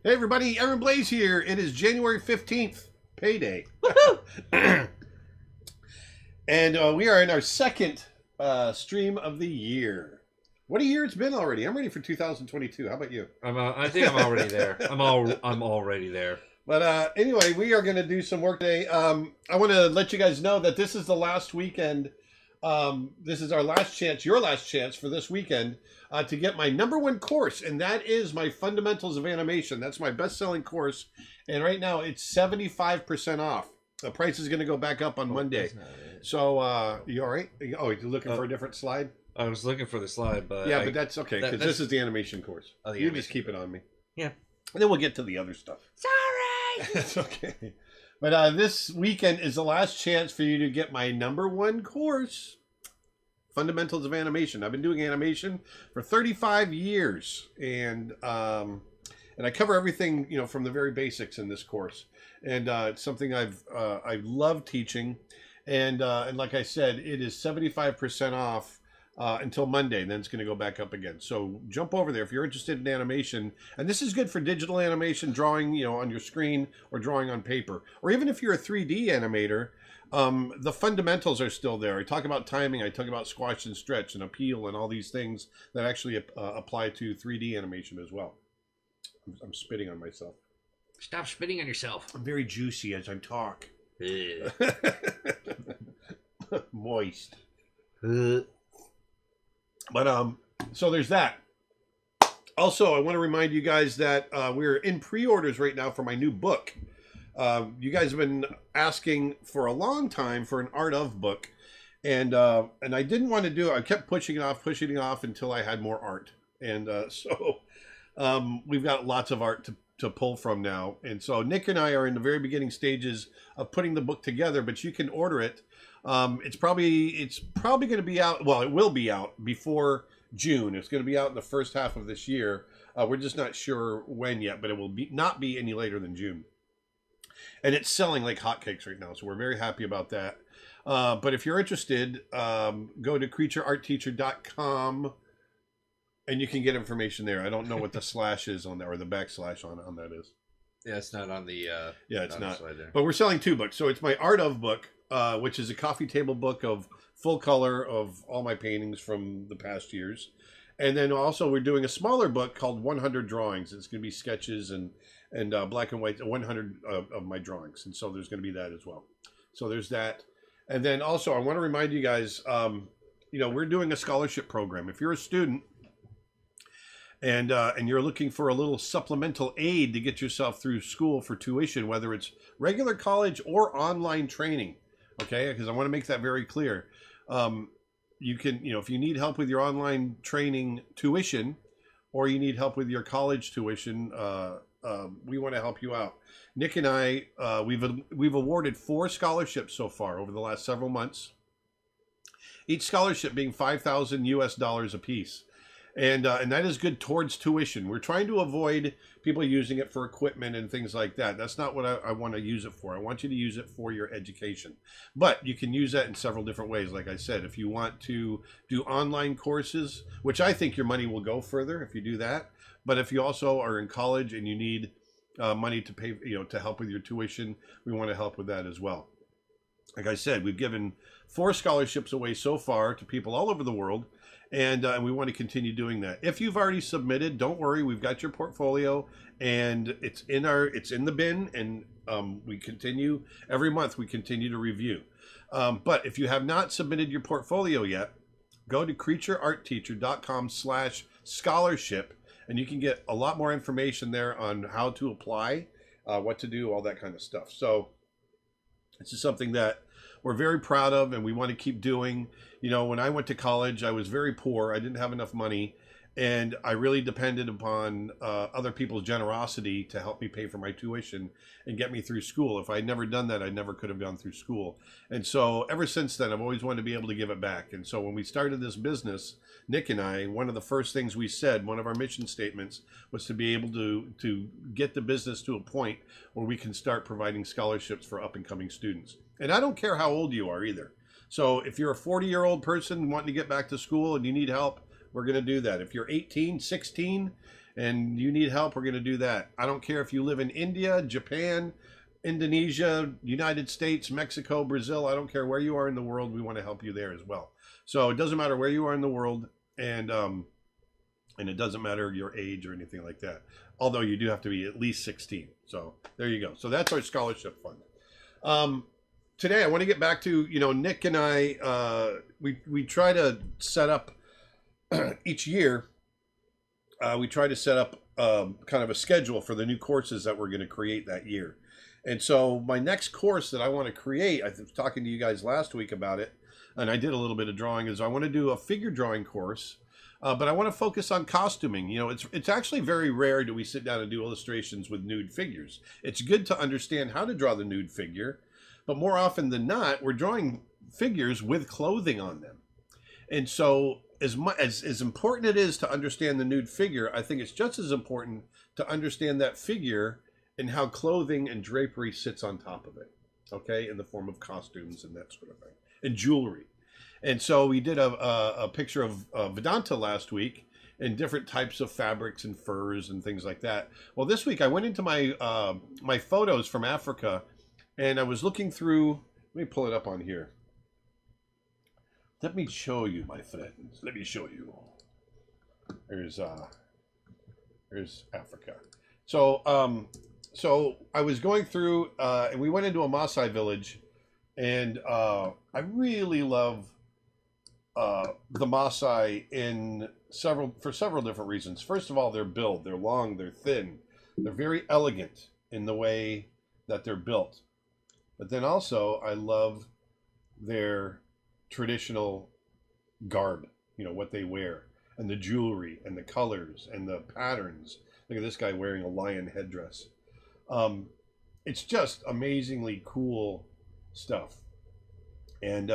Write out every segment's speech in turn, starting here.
Hey everybody, Aaron Blaise here. It is January 15th, payday. And we are in our second stream of the year. What a year it's been already. I'm ready for 2022. How about you? I think I'm already there. I'm already there. But anyway, we are going to do some work today. I want to let you guys know that this is the last weekend. This is our last chance, your last chance for this weekend to get my #1 course, and that is my Fundamentals of Animation. That's my best-selling course, and right now it's 75% off. The price is going to go back up on Monday. So, you all right? Oh, you're looking for a different slide? I was looking for the slide, but yeah, but that's okay because this is the animation course. Oh, you just keep it on me. Yeah, and then we'll get to the other stuff. Sorry, it's okay. But this weekend is the last chance for you to get my #1 course, Fundamentals of Animation. I've been doing animation for 35 years, and I cover everything, you know, from the very basics in this course. And it's something I love teaching, and like I said, it is 75% off until Monday, and then it's going to go back up again. So jump over there if you're interested in animation, and this is good for digital animation, drawing, you know, on your screen or drawing on paper, or even if you're a 3D animator. The fundamentals are still there. I talk about timing, I talk about squash and stretch and appeal and all these things that actually apply to 3D animation as well. I'm spitting on myself. Stop spitting on yourself. I'm very juicy as I talk. Moist. But so there's that. Also, I want to remind you guys that we're in pre-orders right now for my new book. You guys have been asking for a long time for an art of book, and I didn't want to do it. I kept pushing it off until I had more art, and so we've got lots of art to pull from now. And so Nick and I are in the very beginning stages of putting the book together, but you can order it. It's probably going to be out. Well, it will be out before June. It's going to be out in the first half of this year. We're just not sure when yet, but it will not be any later than June. And it's selling like hotcakes right now, so we're very happy about that. But if you're interested, go to creatureartteacher.com, and you can get information there. I don't know what the slash is on that, or the backslash on that is. Yeah, it's not on the. Yeah, it's not. But we're selling 2 books. So it's my art of book, which is a coffee table book of full color of all my paintings from the past years. And then also we're doing a smaller book called 100 Drawings. It's going to be sketches and black and white, 100 of my drawings. And so there's going to be that as well. So there's that. And then also I want to remind you guys, you know, we're doing a scholarship program. If you're a student and you're looking for a little supplemental aid to get yourself through school for tuition, whether it's regular college or online training, okay, because I want to make that very clear. You can, you know, if you need help with your online training tuition, or you need help with your college tuition, we want to help you out. Nick and I, we've awarded 4 scholarships so far over the last several months. Each scholarship being $5,000 US a piece. And that is good towards tuition. We're trying to avoid people using it for equipment and things like that. That's not what I want to use it for. I want you to use it for your education. But you can use that in several different ways. Like I said, if you want to do online courses, which I think your money will go further if you do that. But if you also are in college and you need money to pay, you know, to help with your tuition, we want to help with that as well. Like I said, we've given 4 scholarships away so far to people all over the world. And we want to continue doing that. If you've already submitted, don't worry. We've got your portfolio, and it's in the bin, and we continue every month. We continue to review. But if you have not submitted your portfolio yet, go to creatureartteacher.com/scholarship, and you can get a lot more information there on how to apply, what to do, all that kind of stuff. So this is something that we're very proud of, and we want to keep doing. You know, when I went to college, I was very poor. I didn't have enough money, and I really depended upon other people's generosity to help me pay for my tuition and get me through school. If I had never done that, I never could have gone through school. And so ever since then, I've always wanted to be able to give it back. And so when we started this business, Nick and I, one of the first things we said, one of our mission statements, was to be able to get the business to a point where we can start providing scholarships for up-and-coming students. And I don't care how old you are either. So if you're a 40-year-old person wanting to get back to school and you need help, we're going to do that. If you're 18, 16, and you need help, we're going to do that. I don't care if you live in India, Japan, Indonesia, United States, Mexico, Brazil. I don't care where you are in the world. We want to help you there as well. So it doesn't matter where you are in the world, and it doesn't matter your age or anything like that. Although you do have to be at least 16. So there you go. So that's our scholarship fund. Today I want to get back to, Nick and I, we try to set up each year. We try to set up kind of a schedule for the new courses that we're going to create that year. And so my next course that I want to create, I was talking to you guys last week about it, and I did a little bit of drawing, is I want to do a figure drawing course, but I want to focus on costuming. It's actually very rare that we sit down and do illustrations with nude figures. It's good to understand how to draw the nude figure, but more often than not, we're drawing figures with clothing on them. And so as important it is to understand the nude figure, I think it's just as important to understand that figure and how clothing and drapery sits on top of it, okay, in the form of costumes and that sort of thing, and jewelry. And so we did a picture of Vedanta last week, and different types of fabrics and furs and things like that. Well, this week I went into my my photos from Africa, and I was looking through. Let me pull it up on here. Let me show you, my friends. Let me show you. There's Africa. So I was going through, and we went into a Maasai village, and I really love the Maasai for several different reasons. First of all, their build. They're long, they're thin, they're very elegant in the way that they're built. But then also, I love their traditional garb, what they wear, and the jewelry, and the colors, and the patterns. Look at this guy wearing a lion headdress. It's just amazingly cool stuff, and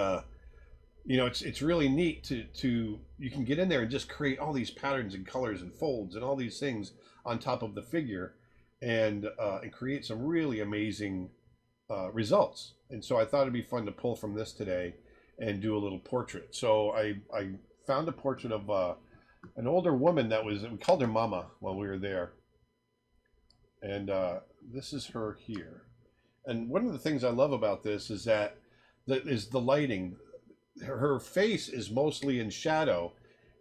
it's really neat to you can get in there and just create all these patterns and colors and folds and all these things on top of the figure, and create some really amazing results. And so I thought it'd be fun to pull from this today and do a little portrait. So I found a portrait of an older woman we called her Mama while we were there, and this is her here. And one of the things I love about this is that is the lighting. Her face is mostly in shadow,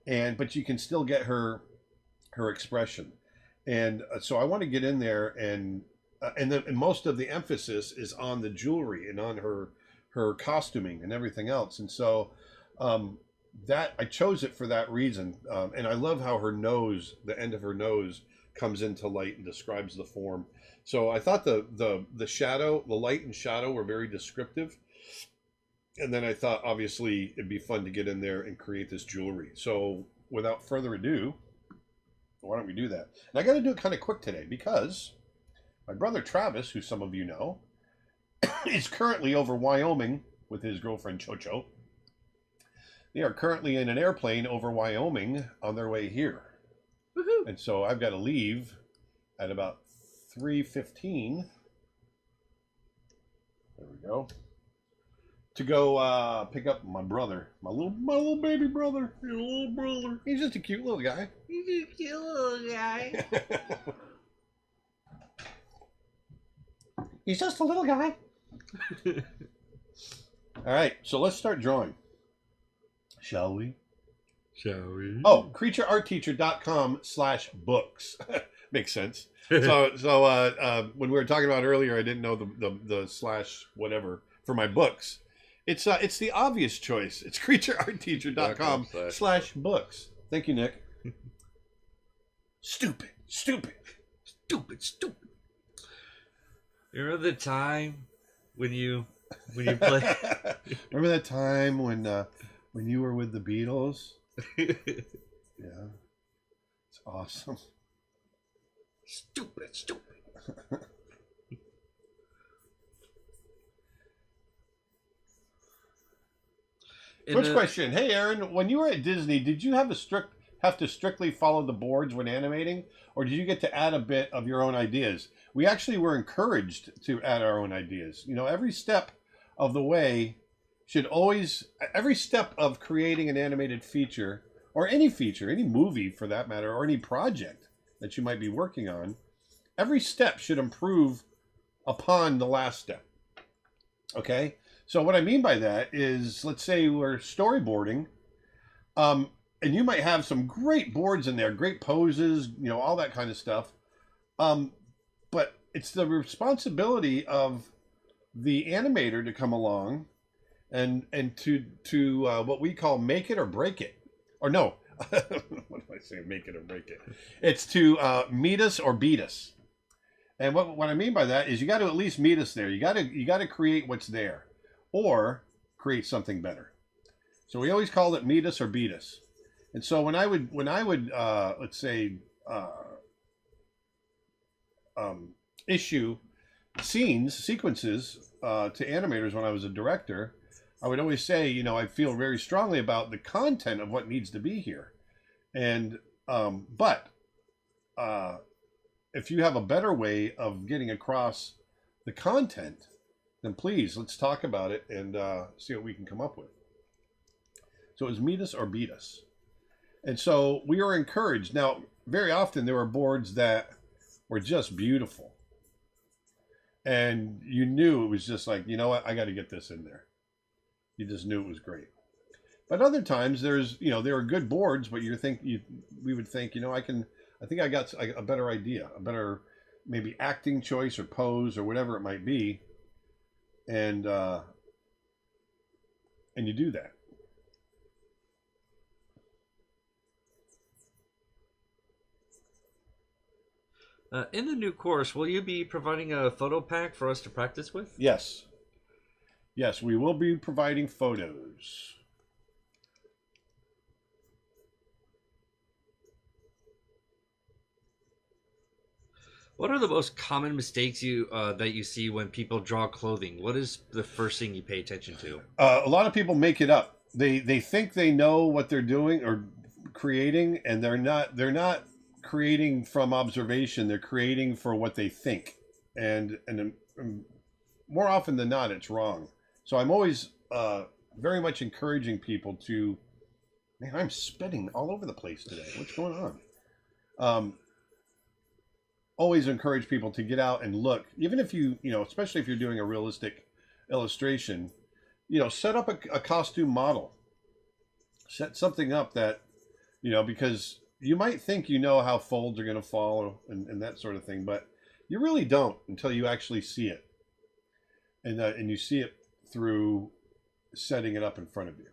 but you can still get her expression. And so I want to get in there, and most of the emphasis is on the jewelry and on her costuming and everything else. And so that I chose it for that reason. And I love how her nose, the end of her nose, comes into light and describes the form. So I thought the shadow, the light and shadow were very descriptive. And then I thought, obviously, it'd be fun to get in there and create this jewelry. So without further ado, why don't we do that? And I got to do it kind of quick today because my brother Travis, who some of you know, is currently over Wyoming with his girlfriend Chocho. They are currently in an airplane over Wyoming on their way here. Woohoo. And so I've got to leave at about 3:15. There we go. To go pick up my brother, my little baby brother. Your little brother. He's just a cute little guy. He's a cute little guy. He's just a little guy. All right, so let's start drawing. Shall we? Shall we? Oh, creatureartteacher.com/books. Makes sense. So when we were talking about earlier, I didn't know the slash whatever for my books. It's the obvious choice. It's creatureartteacher.com/books. Thank you, Nick. Stupid. Remember the time when you play? Remember that time when you were with the Beatles? Yeah, it's awesome. Stupid. Which question? Hey, Aaron, when you were at Disney, did you have to strictly follow the boards when animating, or did you get to add a bit of your own ideas? We actually were encouraged to add our own ideas. Every step of the way every step of creating an animated feature, or any movie for that matter, or any project that you might be working on, every step should improve upon the last step. Okay? So what I mean by that is, let's say we're storyboarding, and you might have some great boards in there, great poses, all that kind of stuff. But it's the responsibility of the animator to come along and to what we call make it or break it. Or no, what do I say? Make it or break it. It's to meet us or beat us. And what I mean by that is you got to at least meet us there. You got to create what's there, or create something better. So we always called it meet us or beat us. And so when I would let's say issue sequences to animators when I was a director, I would always say, I feel very strongly about the content of what needs to be here. And but if you have a better way of getting across the content, then please, let's talk about it and see what we can come up with. So it was meet us or beat us. And so we were encouraged. Now, very often there were boards that were just beautiful. And you knew it was just like, you know what, I got to get this in there. You just knew it was great. But other times there's, there are good boards, but we would think, I think I got a better idea, a better maybe acting choice or pose or whatever it might be. And you do that. In the new course, will you be providing a photo pack for us to practice with? Yes. Yes, we will be providing photos. What are the most common mistakes that you see when people draw clothing? What is the first thing you pay attention to? A lot of people make it up. They think they know what they're doing or creating, and they're not creating from observation. They're creating for what they think, and more often than not, it's wrong. So I'm always very much encouraging people to. Man, I'm spitting all over the place today. What's going on? Always encourage people to get out and look, even if especially if you're doing a realistic illustration, set up a costume model, set something up that, because you might think how folds are going to fall and that sort of thing, but you really don't until you actually see it, and you see it through setting it up in front of you.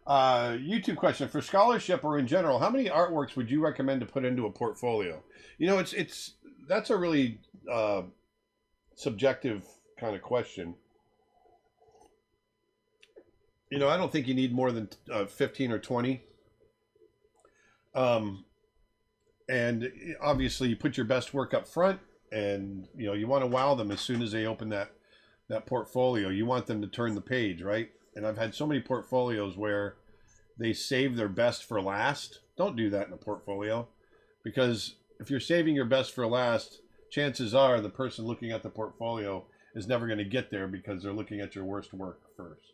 YouTube question: for scholarship or in general, how many artworks would you recommend to put into a portfolio? That's a really subjective kind of question. I don't think you need more than 15 or 20. And obviously you put your best work up front, and you want to wow them as soon as they open that portfolio. You want them to turn the page, right? And I've had so many portfolios where they save their best for last. Don't do that in a portfolio, because if you're saving your best for last, chances are the person looking at the portfolio is never going to get there because they're looking at your worst work first.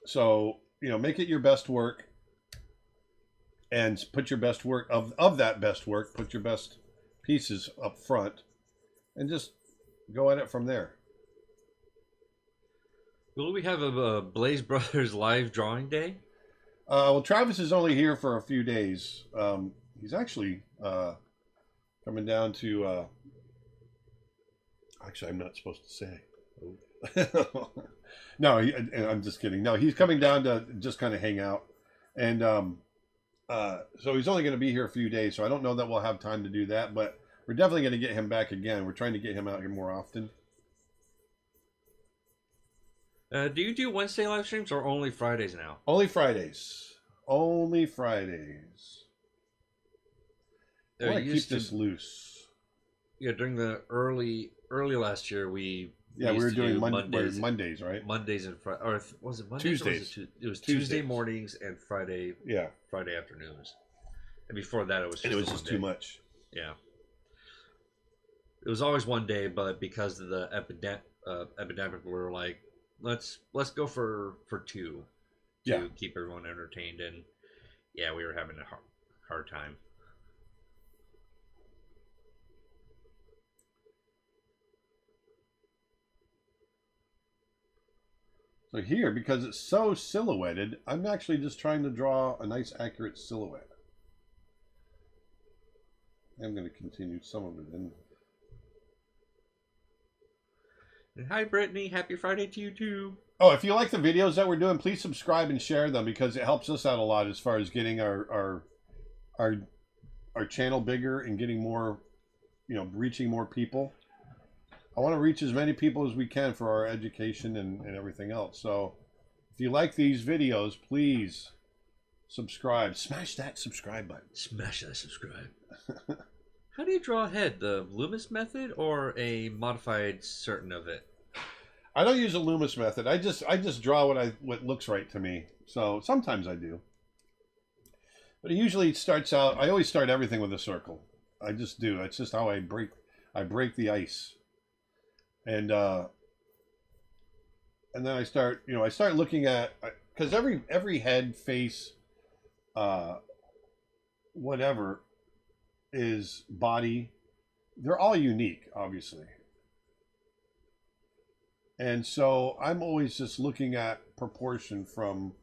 So, make it your best work, and put your best work of that best work, put your best pieces up front, and just go at it from there. Will we have a Blaise Brothers live drawing day? Well, Travis is only here for a few days. He's actually coming down to... Actually, I'm not supposed to say. No, I'm just kidding. No, he's coming down to just kind of hang out. And so he's only going to be here a few days, so I don't know that we'll have time to do that, but we're definitely going to get him back again. We're trying to get him out here more often. Do you do Wednesday live streams or only Fridays now? Only Fridays. Only Fridays. I want to keep this loose. Yeah, during the early last year, we were doing Mondays, right? Mondays and Friday, or was it Mondays? Tuesdays. It was Tuesday mornings and Friday. Yeah. Friday afternoons. And before that, it was just too much. Yeah. It was always one day, but because of the epidemic, we're like, let's go for two to Yeah. keep everyone entertained, and yeah, we were having a hard time. So here, because it's so silhouetted, I'm actually just trying to draw a nice accurate silhouette. I'm going to continue some of it in. And hi, Brittany. Happy Friday to you too. Oh, if you like the videos that we're doing, please subscribe and share them because it helps us out a lot as far as getting our channel bigger and getting more, reaching more people. I want to reach as many people as we can for our education and everything else. So if you like these videos, please subscribe. Smash that subscribe button. Smash that subscribe. How do you draw a head? The Loomis method or a modified certain of it? I don't use a Loomis method. I just draw what looks right to me. So sometimes I do. But it usually starts out, I always start everything with a circle. I just do. It's just how I break the ice. And then I start looking at, because every head, face, whatever is body, they're all unique, obviously. And so I'm always just looking at proportion from,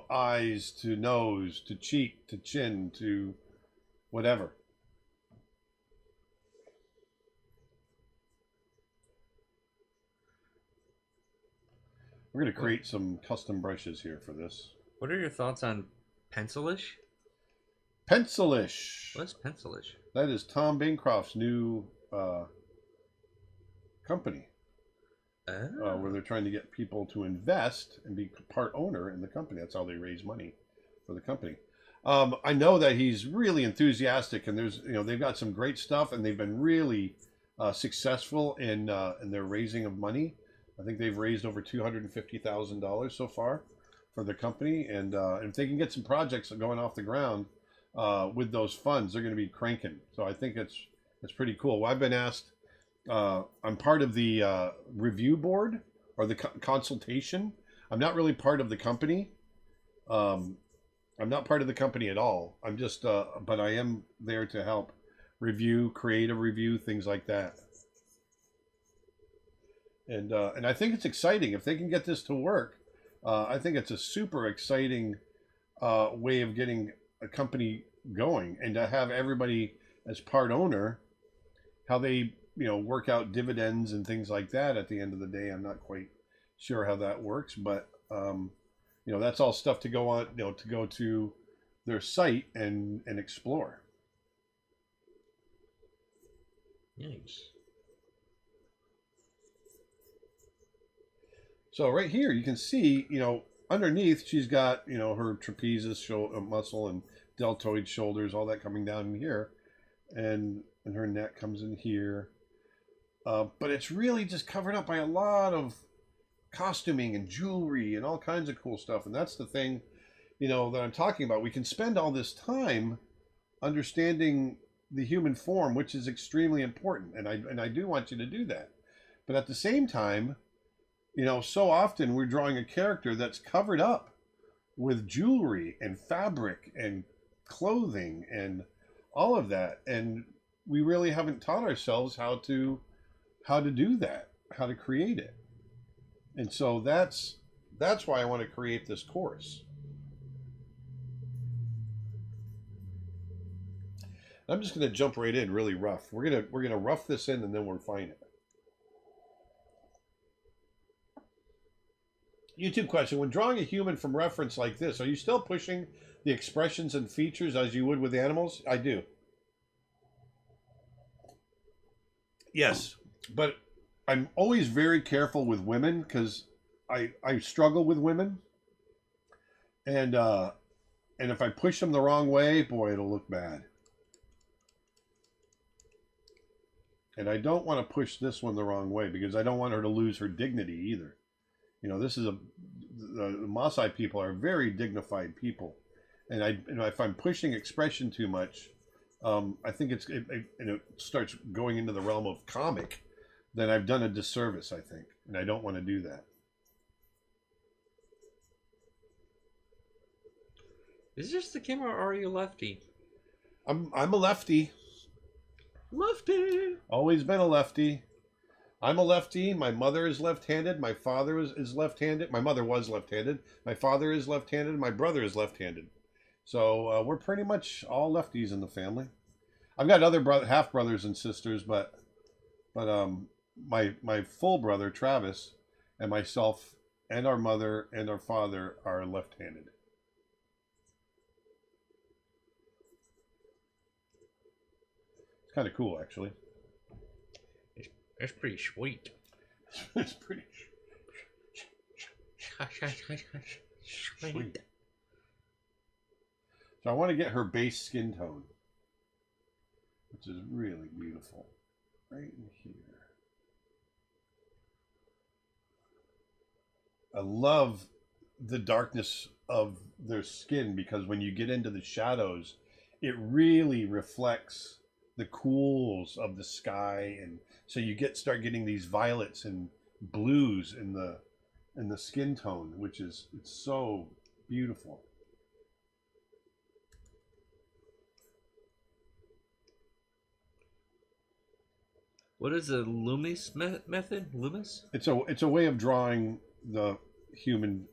eyes to nose to cheek to chin to whatever. We're going to create some custom brushes here for this. What are your thoughts on pencilish? Pencilish. What's pencilish? That is Tom Bancroft's new company. Where they're trying to get people to invest and be part owner in the company. That's how they raise money for the company. I know that he's really enthusiastic, and they've got some great stuff, and they've been really successful in their raising of money. I think they've raised over $250,000 so far for the company, and if they can get some projects going off the ground with those funds, they're going to be cranking. So I think it's pretty cool. Well, I've been asked. I'm part of the review board or the consultation. I'm not really part of the company. I'm not part of the company at all. I'm just, but I am there to help review, creative review, things like that. And I think it's exciting if they can get this to work. I think it's a super exciting way of getting a company going, and to have everybody as part owner, how they work out dividends and things like that at the end of the day. I'm not quite sure how that works, but that's all stuff to go on, to go to their site and explore. Nice. So right here, you can see, underneath, she's got, her trapezius muscle and deltoid shoulders, all that coming down in here, and her neck comes in here. But it's really just covered up by a lot of costuming and jewelry and all kinds of cool stuff. And that's the thing, that I'm talking about. We can spend all this time understanding the human form, which is extremely important. And I do want you to do that. But at the same time, so often we're drawing a character that's covered up with jewelry and fabric and clothing and all of that. And we really haven't taught ourselves how to do that, how to create it. And so that's why I want to create this course. I'm just going to jump right in really rough. We're going to rough this in and then we'll refine it. YouTube question: when drawing a human from reference like this, are you still pushing the expressions and features as you would with animals? I do. Yes, but I'm always very careful with women because I struggle with women, and if I push them the wrong way, boy, it'll look bad. And I don't want to push this one the wrong way because I don't want her to lose her dignity either. This is the Maasai people are very dignified people, and if I'm pushing expression too much, I think it starts going into the realm of comic, then I've done a disservice, I think, and I don't want to do that. Is this the camera or are you lefty? I'm a lefty. Lefty. Always been a lefty. I'm a lefty. My mother is left-handed. My father is left-handed. My mother was left-handed. My father is left-handed. My brother is left-handed. So we're pretty much all lefties in the family. I've got other half brothers and sisters, but my full brother Travis and myself and our mother and our father are left-handed. It's kind of cool, actually. That's pretty sweet. It's pretty sweet. So I want to get her base skin tone, which is really beautiful, right in here. I love the darkness of their skin because when you get into the shadows, it really reflects the cools of the sky, and so you start getting these violets and blues in the skin tone, which is it's so beautiful. What is the Loomis method? Loomis? It's a way of drawing the human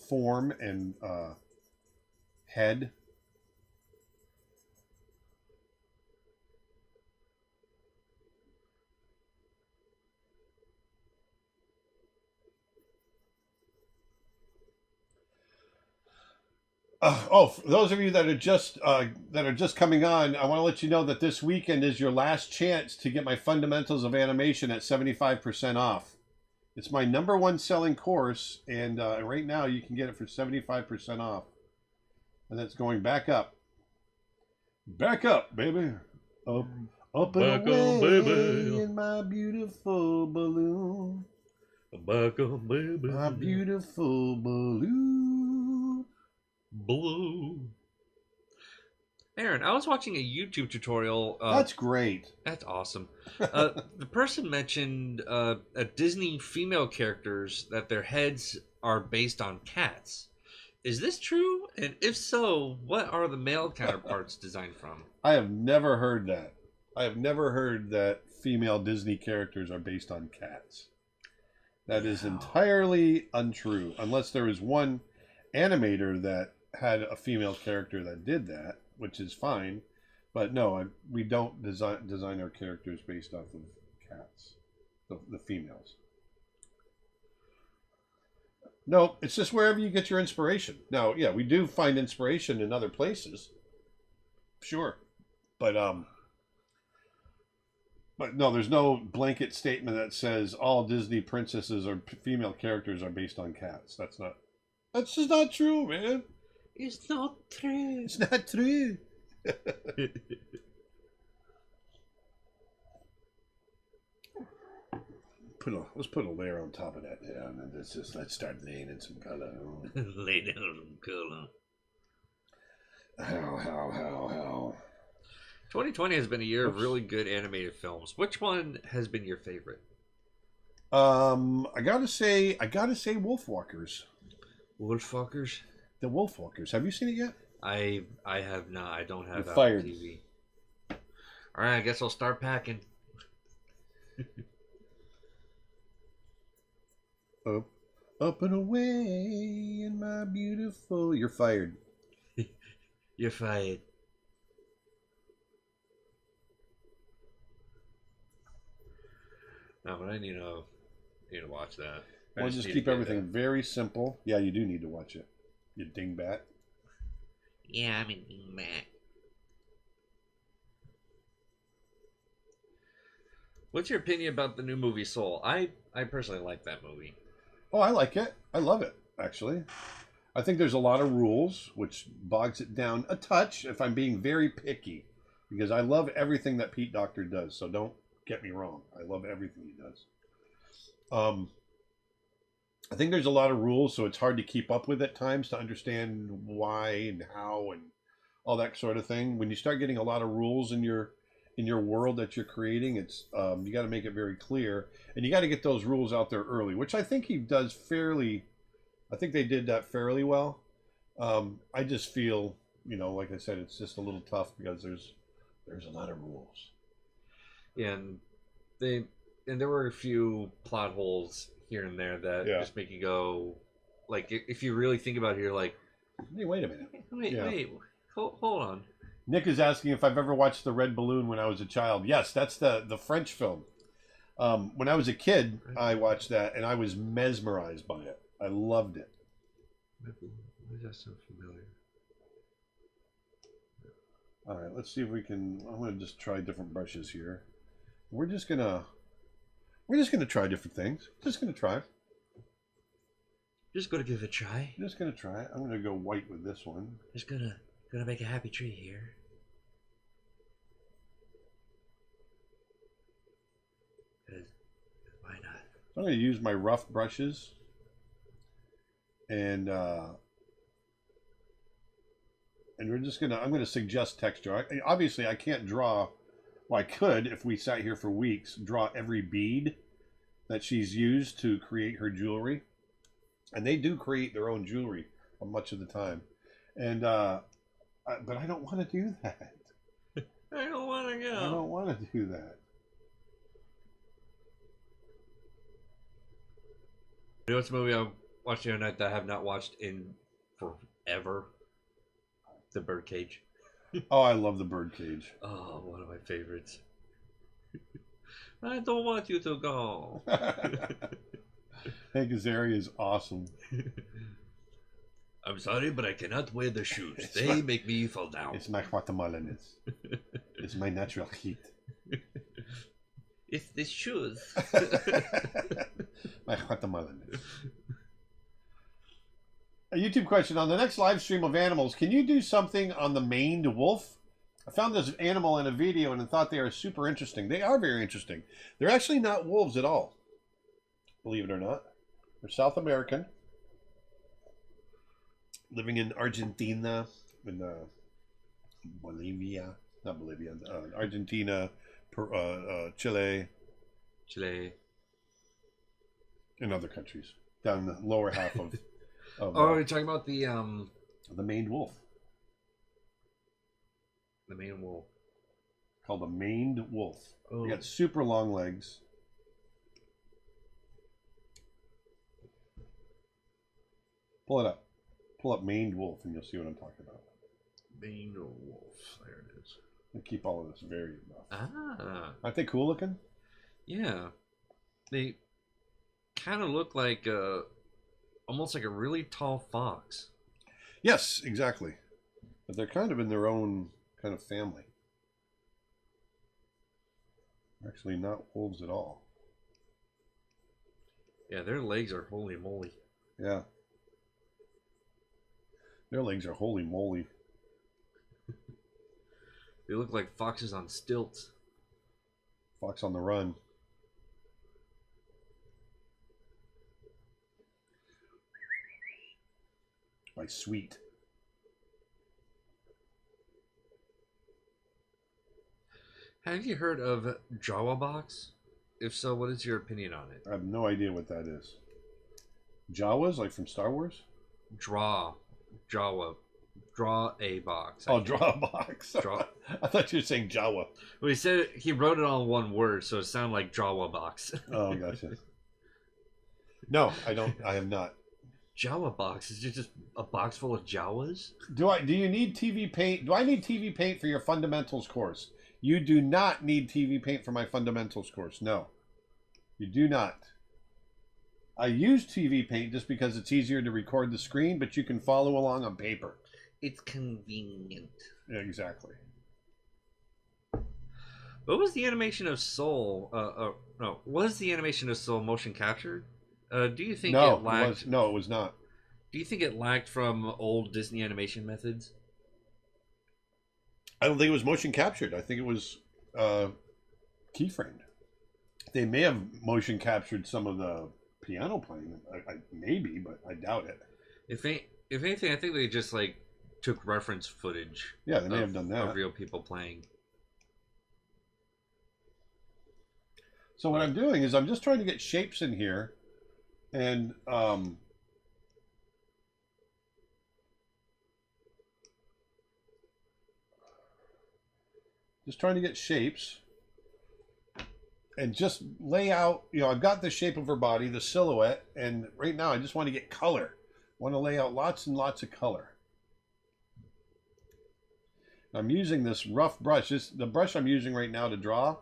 form and head. For those of you that are just coming on, I want to let you know that this weekend is your last chance to get my Fundamentals of Animation at 75% off. It's my #1 selling course, and right now you can get it for 75% off. And that's going back up. Back up, baby. Up and away baby. In my beautiful balloon. Back up, baby. My beautiful balloon. Blue. Aaron, I was watching a YouTube tutorial. That's great. That's awesome. The person mentioned Disney female characters that their heads are based on cats. Is this true? And if so, what are the male counterparts designed from? I have never heard that. I have never heard that female Disney characters are based on cats. That is entirely untrue, unless there is one animator that had a female character that did that, which is fine, but no, we don't design our characters based off of cats, the females. No, it's just wherever you get your inspiration. Now, yeah, we do find inspiration in other places, sure, but no, there's no blanket statement that says all Disney princesses or female characters are based on cats. That's just not true, man. It's not true. It's not true. Let's put a layer on top of that now, and then let's start laying in some color. Lay down some color. How. 2020 has been a year of really good animated films. Which one has been your favorite? I gotta say Wolfwalkers. Wolfwalkers? The Wolfwalkers. Have you seen it yet? I have not. I don't have You're fired. TV. All right, I guess I'll start packing. Up and away in my beautiful. You're fired. You're fired. No, but I need to watch that. We'll just keep everything very simple. Yeah, you do need to watch it. You dingbat. Yeah, I'm a dingbat. What's your opinion about the new movie Soul? I personally like that movie. Oh, I like it. I love it, actually. I think there's a lot of rules, which bogs it down a touch if I'm being very picky. Because I love everything that Pete Docter does, so don't get me wrong. I love everything he does. I think there's a lot of rules, so it's hard to keep up with at times to understand why and how and all that sort of thing. When you start getting a lot of rules in your in your world that you're creating. It's you got to make it very clear, and you got to get those rules out there early, which I think he does fairly. I think they did that fairly well. I just feel, like I said, it's just a little tough because there's a lot of rules. Yeah, and there were a few plot holes here and there that just make you go, like, if you really think about it, you're like, hey, wait a minute. Wait, hold on. Nick is asking if I've ever watched The Red Balloon when I was a child. Yes, that's the French film. When I was a kid, I watched that, and I was mesmerized by it. I loved it. Why is that so familiar? All right, let's see if we can. I'm going to just try different brushes here. We're just gonna try different things. Just gonna try. Just gonna give it a try. Just gonna try it. I'm gonna go white with this one. Just gonna make a happy tree here. Why not? So I'm gonna use my rough brushes, and we're just gonna. I'm gonna suggest texture. Obviously, I can't draw. Well, I could, if we sat here for weeks, draw every bead that she's used to create her jewelry. And they do create their own jewelry much of the time. And but I don't want to do that. I don't want to go. I don't want to do that. You know what's a movie I watched the other night that I have not watched in forever? The Birdcage. Oh, I love The Birdcage. Oh, one of my favorites. I don't want you to go. Hank Azaria is awesome. I'm sorry, but I cannot wear the shoes. They make me fall down. It's my Guatemalaness. It's my natural heat. It's the shoes. My Guatemalaness. A YouTube question. On the next live stream of animals, can you do something on the maned wolf? I found this animal in a video and I thought they are super interesting. They are very interesting. They're actually not wolves at all, believe it or not. They're South American, living in Argentina, in Bolivia, not Bolivia, Argentina, Chile, and other countries down the lower half of. Oh, you're talking about the maned wolf. The maned wolf. Called a maned wolf. Oh. They got super long legs. Pull it up. Pull up maned wolf and you'll see what I'm talking about. Maned wolf. There it is. And keep all of this very rough. Ah. Aren't they cool looking? Yeah. They kind of look like almost like a really tall fox. Yes, exactly. But they're kind of in their own kind of family. They're actually not wolves at all. Yeah, their legs are holy moly. Yeah. Their legs are holy moly. They look like foxes on stilts. Fox on the run. By Sweet. Have you heard of Jawa box? If so, what is your opinion on it? I have no idea what that is. Jawas, like from Star Wars? Jawa. Draw a box. Oh, draw a box. Draw. I thought you were saying Jawa. Well, he said he wrote it on one word, so it sounded like Jawa box. Oh, gotcha. No, I don't. I have not. Jawa box? Is it just a box full of Jawas? Do you need TV Paint? Do I need TV Paint for your fundamentals course? You do not need TV Paint for my fundamentals course. No, you do not. I use TV Paint just because it's easier to record the screen, but you can follow along on paper. It's convenient. Yeah, exactly. What was the animation of Soul? No, was the animation of Soul motion captured? Do you think it lacked? No, it was not. Do you think it lacked from old Disney animation methods? I don't think it was motion captured. I think it was keyframed. They may have motion captured some of the piano playing. Maybe, but I doubt it. If anything, I think they just took reference footage. Yeah, they may have done that. Of real people playing. So what I'm doing is I'm just trying to get shapes in here, and just trying to get shapes and just lay out, I've got the shape of her body, the silhouette, and right now I just want to get color. I want to lay out lots and lots of color. I'm using this rough brush. The brush I'm using right now to draw,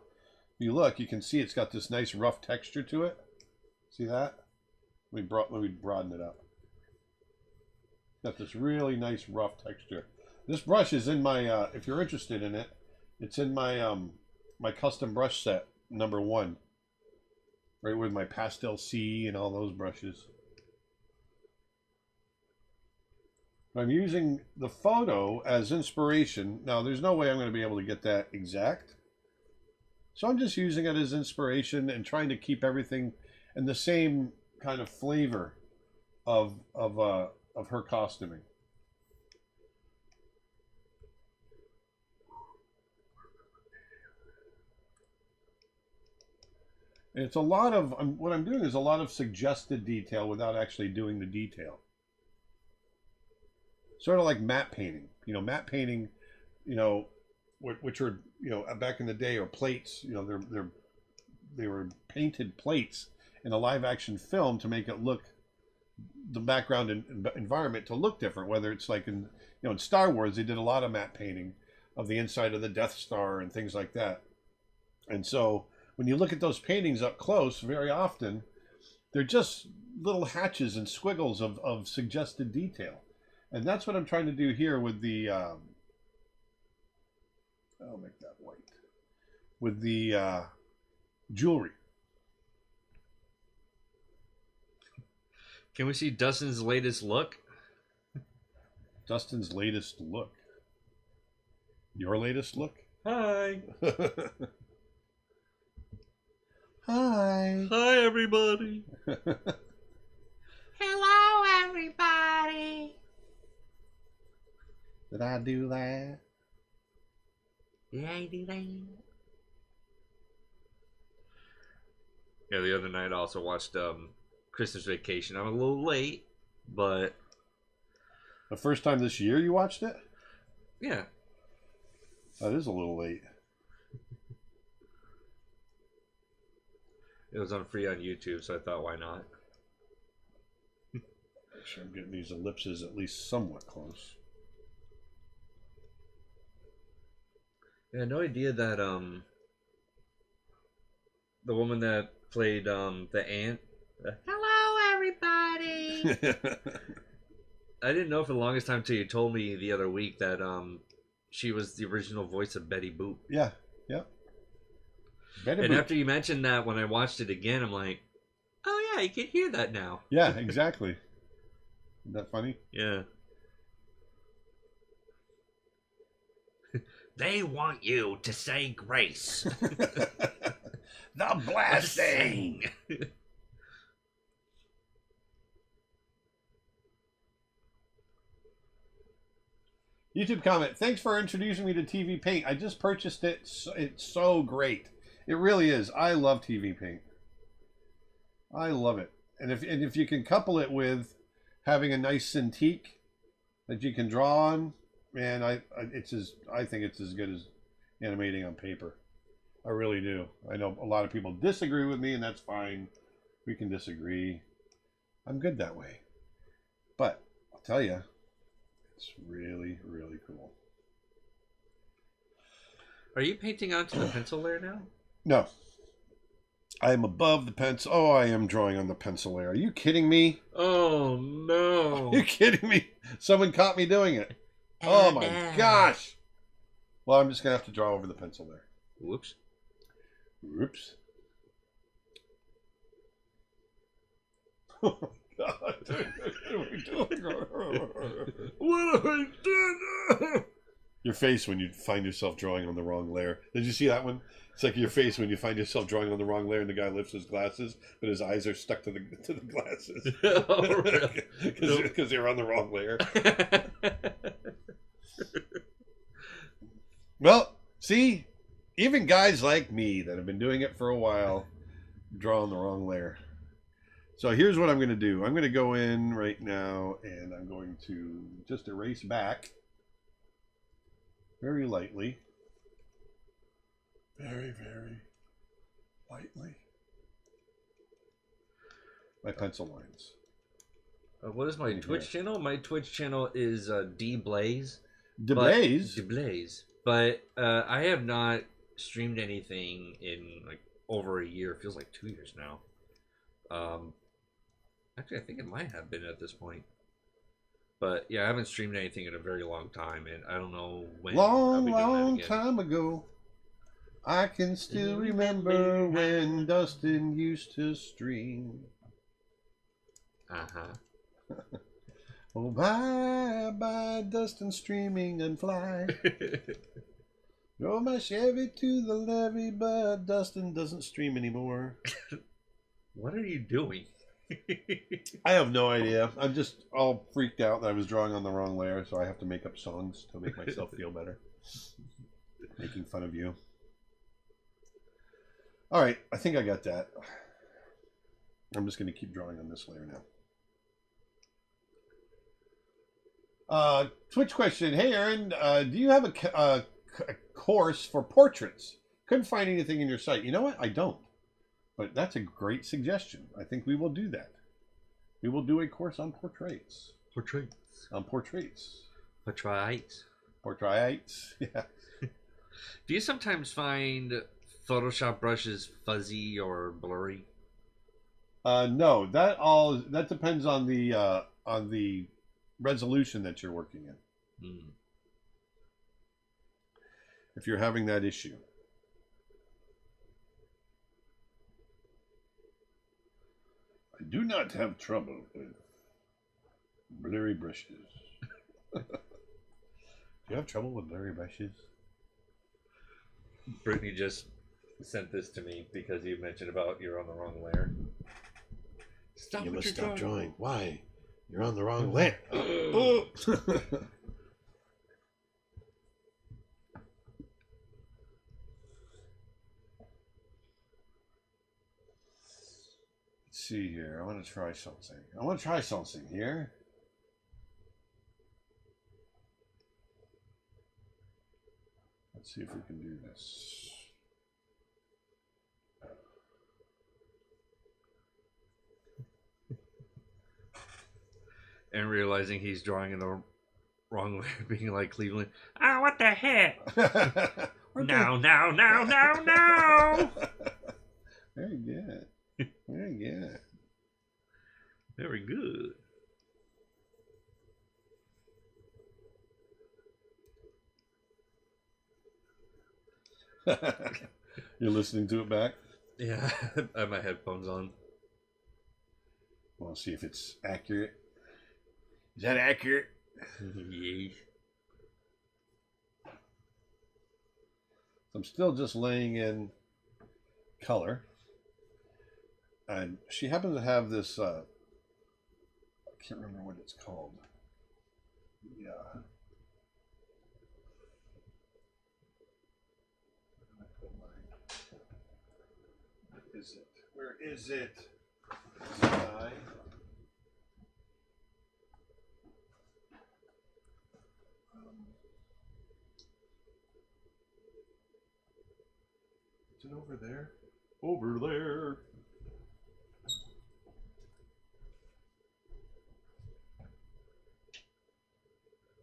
if you look, you can see it's got this nice rough texture to it. See that? Let me broaden it up. Got this really nice rough texture. This brush is in my, if you're interested in it, it's in my my custom brush set, #1. Right with my Pastel C and all those brushes. I'm using the photo as inspiration. Now, there's no way I'm going to be able to get that exact. So I'm just using it as inspiration and trying to keep everything in the same kind of flavor of her costuming. And it's a lot of, what I'm doing is a lot of suggested detail without actually doing the detail. Sort of like matte painting. Matte painting, which are, back in the day, or plates, they were painted plates in a live action film to make it look, the background and environment to look different. Whether it's like in Star Wars, they did a lot of matte painting of the inside of the Death Star and things like that. And so when you look at those paintings up close, very often they're just little hatches and squiggles of suggested detail. And that's what I'm trying to do here with the, I'll make that white, with the jewelry. Can we see Dustin's latest look? Dustin's latest look. Your latest look? Hi. Hi. Hi, everybody. Hello, everybody. Did I do that? Did I do that? Yeah, the other night I also watched Christmas Vacation. I'm a little late, but... The first time this year you watched it? Yeah. That is a little late. It was on free on YouTube, so I thought, why not? Make sure I'm getting these ellipses at least somewhat close. I had no idea that the woman that played the aunt. Hello, everybody. I didn't know for the longest time till you told me the other week that she was the original voice of Betty Boop. Yeah, yeah. Betty And Boop. after you mentioned that, when I watched it again, I'm like, oh yeah, you can hear that now. Yeah, exactly. Isn't that funny? Yeah. They want you to say grace. The blessing. YouTube comment. Thanks for introducing me to TV Paint. I just purchased it. It's so great. It really is. I love TV Paint. I love it. And if you can couple it with having a nice Cintiq that you can draw on, man, I think it's as good as animating on paper. I really do. I know a lot of people disagree with me, and that's fine. We can disagree. I'm good that way. But I'll tell you, it's really, really cool. Are you painting onto the pencil layer now? No. I am above the pencil. Oh, I am drawing on the pencil layer. Are you kidding me? Oh, no. Are you kidding me? Someone caught me doing it. Oh, my gosh. Well, I'm just going to have to draw over the pencil there. Whoops. Whoops. Oh, my God. What are we doing? What have I done? Your face when you find yourself drawing on the wrong layer. Did you see that one? It's like your face when you find yourself drawing on the wrong layer and the guy lifts his glasses, but his eyes are stuck to the glasses. Oh, really? Because they're on the wrong layer. Well, see, even guys like me that have been doing it for a while drawing the wrong layer. So here's what I'm going to do. I'm going to go in right now and I'm going to just erase back very lightly. Very, very lightly. My pencil lines. What is my Twitch channel? My Twitch channel is Blaise. Blaise? Blaise. But I have not streamed anything in like over a year. It feels like 2 years now. Actually, I think it might have been at this point. But yeah, I haven't streamed anything in a very long time, and I don't know when. Long time ago, I can still remember when Dustin used to stream. Oh, bye, bye, Dustin streaming and fly. Drove my Chevy to the levee, but Dustin doesn't stream anymore. What are you doing? I have no idea. I'm just all freaked out that I was drawing on the wrong layer, so I have to make up songs to make myself feel better. Making fun of you. All right, I think I got that. I'm just going to keep drawing on this layer now. Twitch question. Hey, Aaron, do you have a course for portraits? Couldn't find anything in your site. You know what? I don't. But that's a great suggestion. I think we will do that. We will do a course on portraits. Portraits. On portraits. Portraits. Portraits. Yeah. Do you sometimes find Photoshop brushes fuzzy or blurry? No, that depends on the resolution that you're working in. If you're having that issue. I do not have trouble with blurry brushes. Do you have trouble with blurry brushes? Brittany just sent this to me because you mentioned about you're on the wrong layer. Stop! You must stop drawing. Why? You're on the wrong layer. Oh. Let's see here. I want to try something here. Let's see if we can do this. And realizing he's drawing in the wrong way, being like Cleveland. Ah, what the heck? No. Very good. Very good. Very good. You're listening to it back? Yeah, I have my headphones on. Want to see if it's accurate. Is that accurate? Yeah. I'm still just laying in color. And she happens to have this, I can't remember what it's called. Yeah. Where is it? Is it over there? Over there.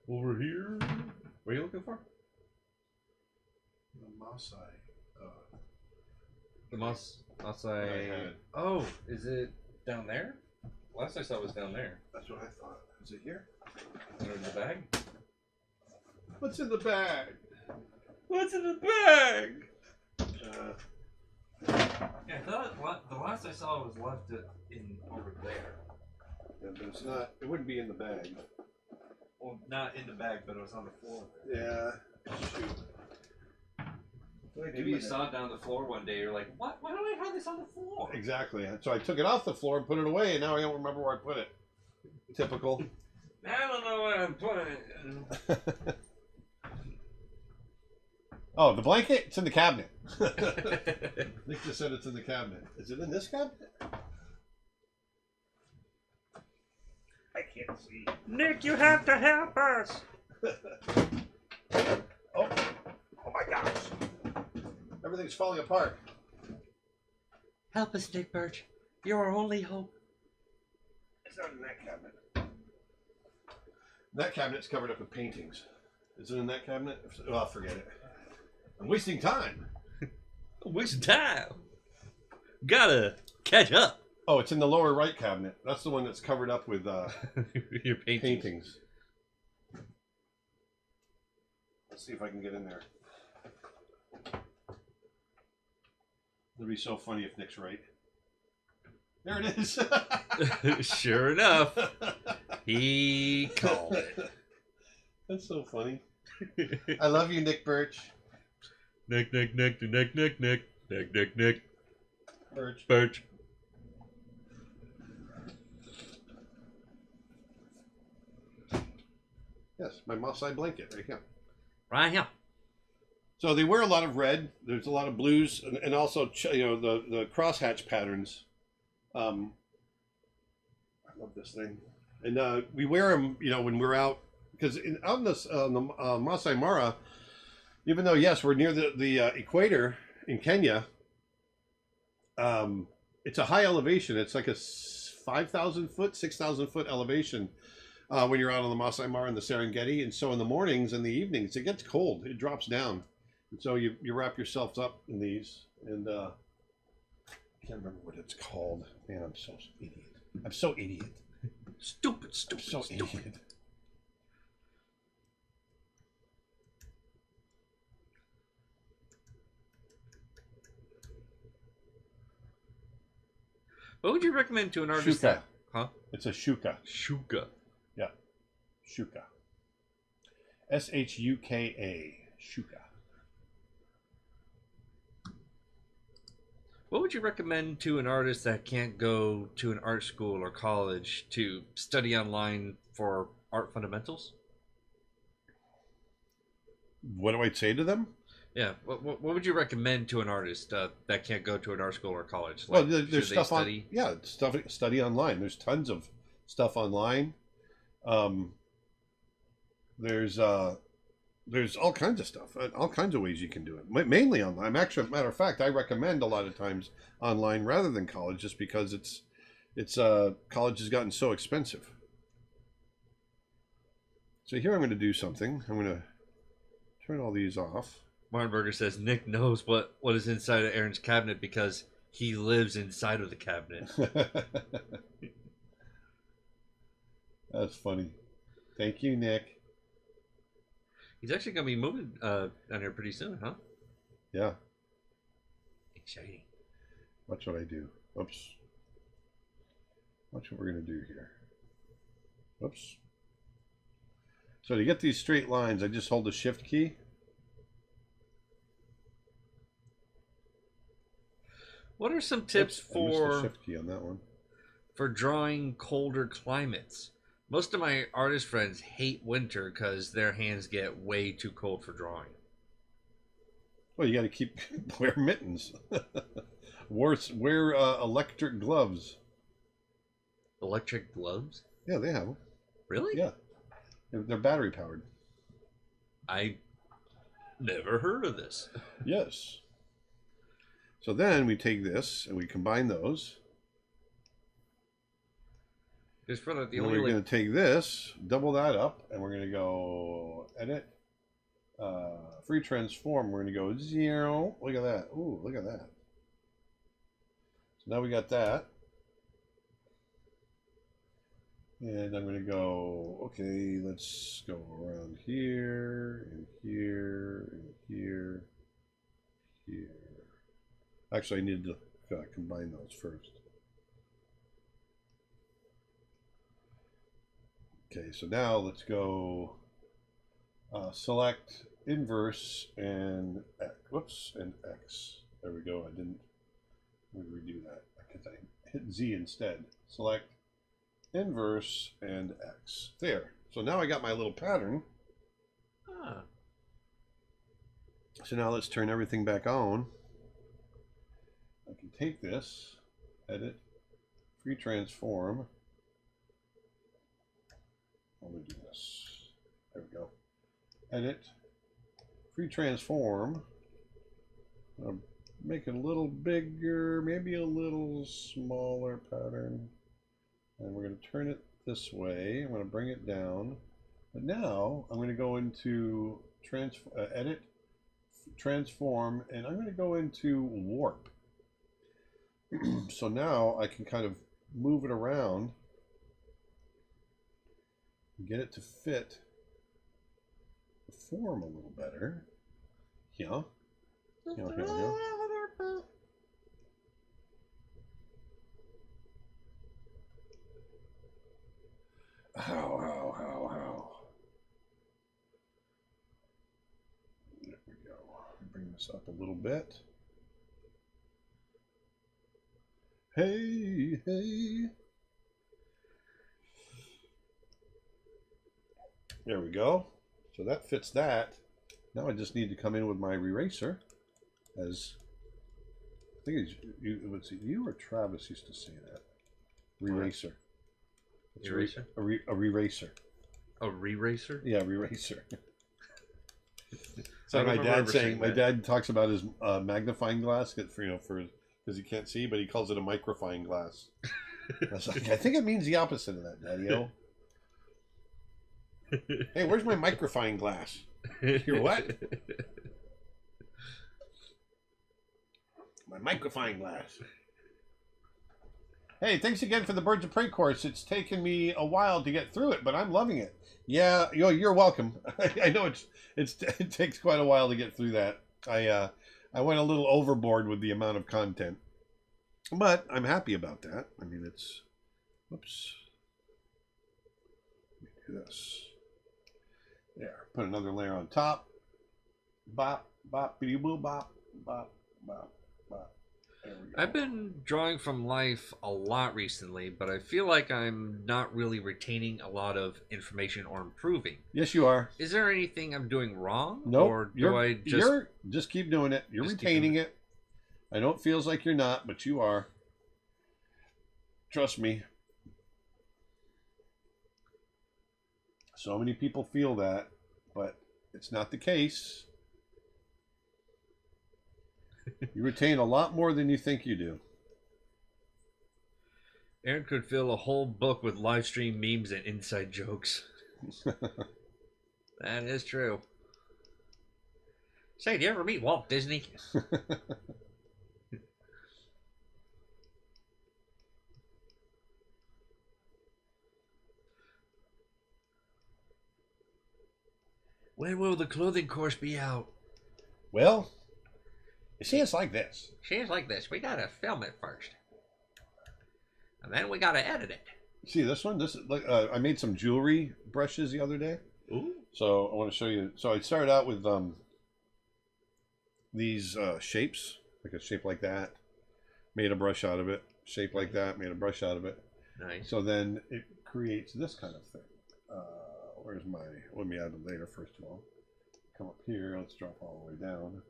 Over here. What are you looking for? The Maasai. The Maasai. Oh, is it down there? Last I saw it was down there. That's what I thought. Is it here? Is it in the bag? What's in the bag? What's in the bag? Yeah, the last I saw was left in over there. Yeah, but it's not. It wouldn't be in the bag. Well, not in the bag, but it was on the floor. Yeah. Shoot. Maybe you saw it down the floor one day. You're like, what? Why do I have this on the floor? Exactly. So I took it off the floor and put it away, and now I don't remember where I put it. Typical. I don't know where I'm putting it. Oh, the blanket? It's in the cabinet. Nick just said it's in the cabinet. Is it in this cabinet? I can't see. Nick, you have to help us. Oh my gosh. Everything's falling apart. Help us, Nick Birch. You're our only hope. It's not in that cabinet. That cabinet's covered up with paintings. Is it in that cabinet? Oh, forget it. I'm wasting time. Wasting time. Gotta catch up. Oh, it's in the lower right cabinet. That's the one that's covered up with Your paintings. Let's see if I can get in there. It'll be so funny if Nick's right. There it is. Sure enough, he called it. That's so funny. I love you, Nick Birch. Nick. Birch. Yes, my Maasai blanket right here. Right here. So they wear a lot of red. There's a lot of blues, and also the crosshatch patterns. I love this thing, and we wear them, when we're out, because out in the Maasai Mara, even though yes we're near the equator in Kenya, it's a high elevation. It's like a 5,000 foot, 6,000 foot elevation when you're out on the Maasai Mara and the Serengeti, and so in the mornings and the evenings it gets cold. It drops down, and so you wrap yourselves up in these, and I can't remember what it's called. Man, I'm so idiot. Stupid. Idiot. What would you recommend to an artist? Shuka. Huh? It's a shuka. Shuka. Yeah. Shuka. Shuka. Shuka. What would you recommend to an artist that can't go to an art school or college to study online for art fundamentals? What do I say to them? Yeah. What would you recommend to an artist that can't go to an art school or college? Well, there's stuff on. Yeah, study online. There's tons of stuff online. There's all kinds of stuff, all kinds of ways you can do it. Mainly online. Actually, matter of fact, I recommend a lot of times online rather than college, just because college has gotten so expensive. So here I'm going to do something. I'm going to turn all these off. Martinberger says Nick knows what is inside of Aaron's cabinet because he lives inside of the cabinet. That's funny. Thank you, Nick. He's actually going to be moving down here pretty soon, huh? Yeah. Exciting. Watch what I do. Oops. Watch what we're going to do here. Oops. So to get these straight lines, I just hold the shift key. What are some tips I missed the shift key on that one. For drawing colder climates? Most of my artist friends hate winter because their hands get way too cold for drawing. Well, you got to wear mittens. wear electric gloves. Electric gloves? Yeah, they have them. Really? Yeah. They're battery powered. I never heard of this. Yes. So then we take this and we combine those. Just for the only we're going to take this, double that up, and we're going to go edit, free transform. We're going to go 0. Look at that. Ooh, look at that. So now we got that. And I'm going to go, okay, let's go around here, and here, and here, here. Actually, I need to combine those first. Okay, so now let's go select inverse and X. Whoops, and X. There we go. Let me redo that because I hit Z instead. Select inverse and X. There. So now I got my little pattern. Ah. So now let's turn everything back on. I can take this, edit, free transform. Let me do this. There we go. Edit, free transform. I'll make it a little bigger, maybe a little smaller pattern. And we're going to turn it this way. I'm going to bring it down. But now I'm going to go into edit, transform, and I'm going to go into warp. So now I can kind of move it around and get it to fit the form a little better. Yeah. Yeah. How. There we go. Bring this up a little bit. Hey. There we go. So that fits that. Now I just need to come in with my eraser, as I think it's you or Travis used to say that. Eraser. Eraser? A re-racer. A re-racer? Yeah, re-racer. So my dad saying, my dad talks about his magnifying glass because he can't see, but he calls it a microfying glass. I was like, I think it means the opposite of that, Daddy-o. Hey, where's my microfying glass? Your what? My microfying glass. Hey, thanks again for the Birds of Prey course. It's taken me a while to get through it, but I'm loving it. Yeah, you're welcome. I know it takes quite a while to get through that. I went a little overboard with the amount of content, but I'm happy about that. I mean, it's, whoops. Let me do this. There, put another layer on top. Bop, bop, bitty boo, bop, bop, bop, bop. There we go. I've been drawing from life a lot recently, but I feel like I'm not really retaining a lot of information or improving. Yes, you are. Is there anything I'm doing wrong? No, nope. Or do I just keep doing it. You're retaining it. I know it feels like you're not, but you are. Trust me. So many people feel that, but it's not the case. You retain a lot more than you think you do. Aaron could fill a whole book with live stream memes and inside jokes. That is true. Say, do you ever meet Walt Disney? When will the clothing course be out? Well, you see, it's like this. It's like this. We gotta film it first, and then we gotta edit it. See this one? This is like I made some jewelry brushes the other day. Ooh. So I want to show you. So I started out with these shapes, like a shape like that. Made a brush out of it. Shape like that. Made a brush out of it. Nice. So then it creates this kind of thing. Where's my? Let me add it later. First of all, come up here. Let's drop all the way down.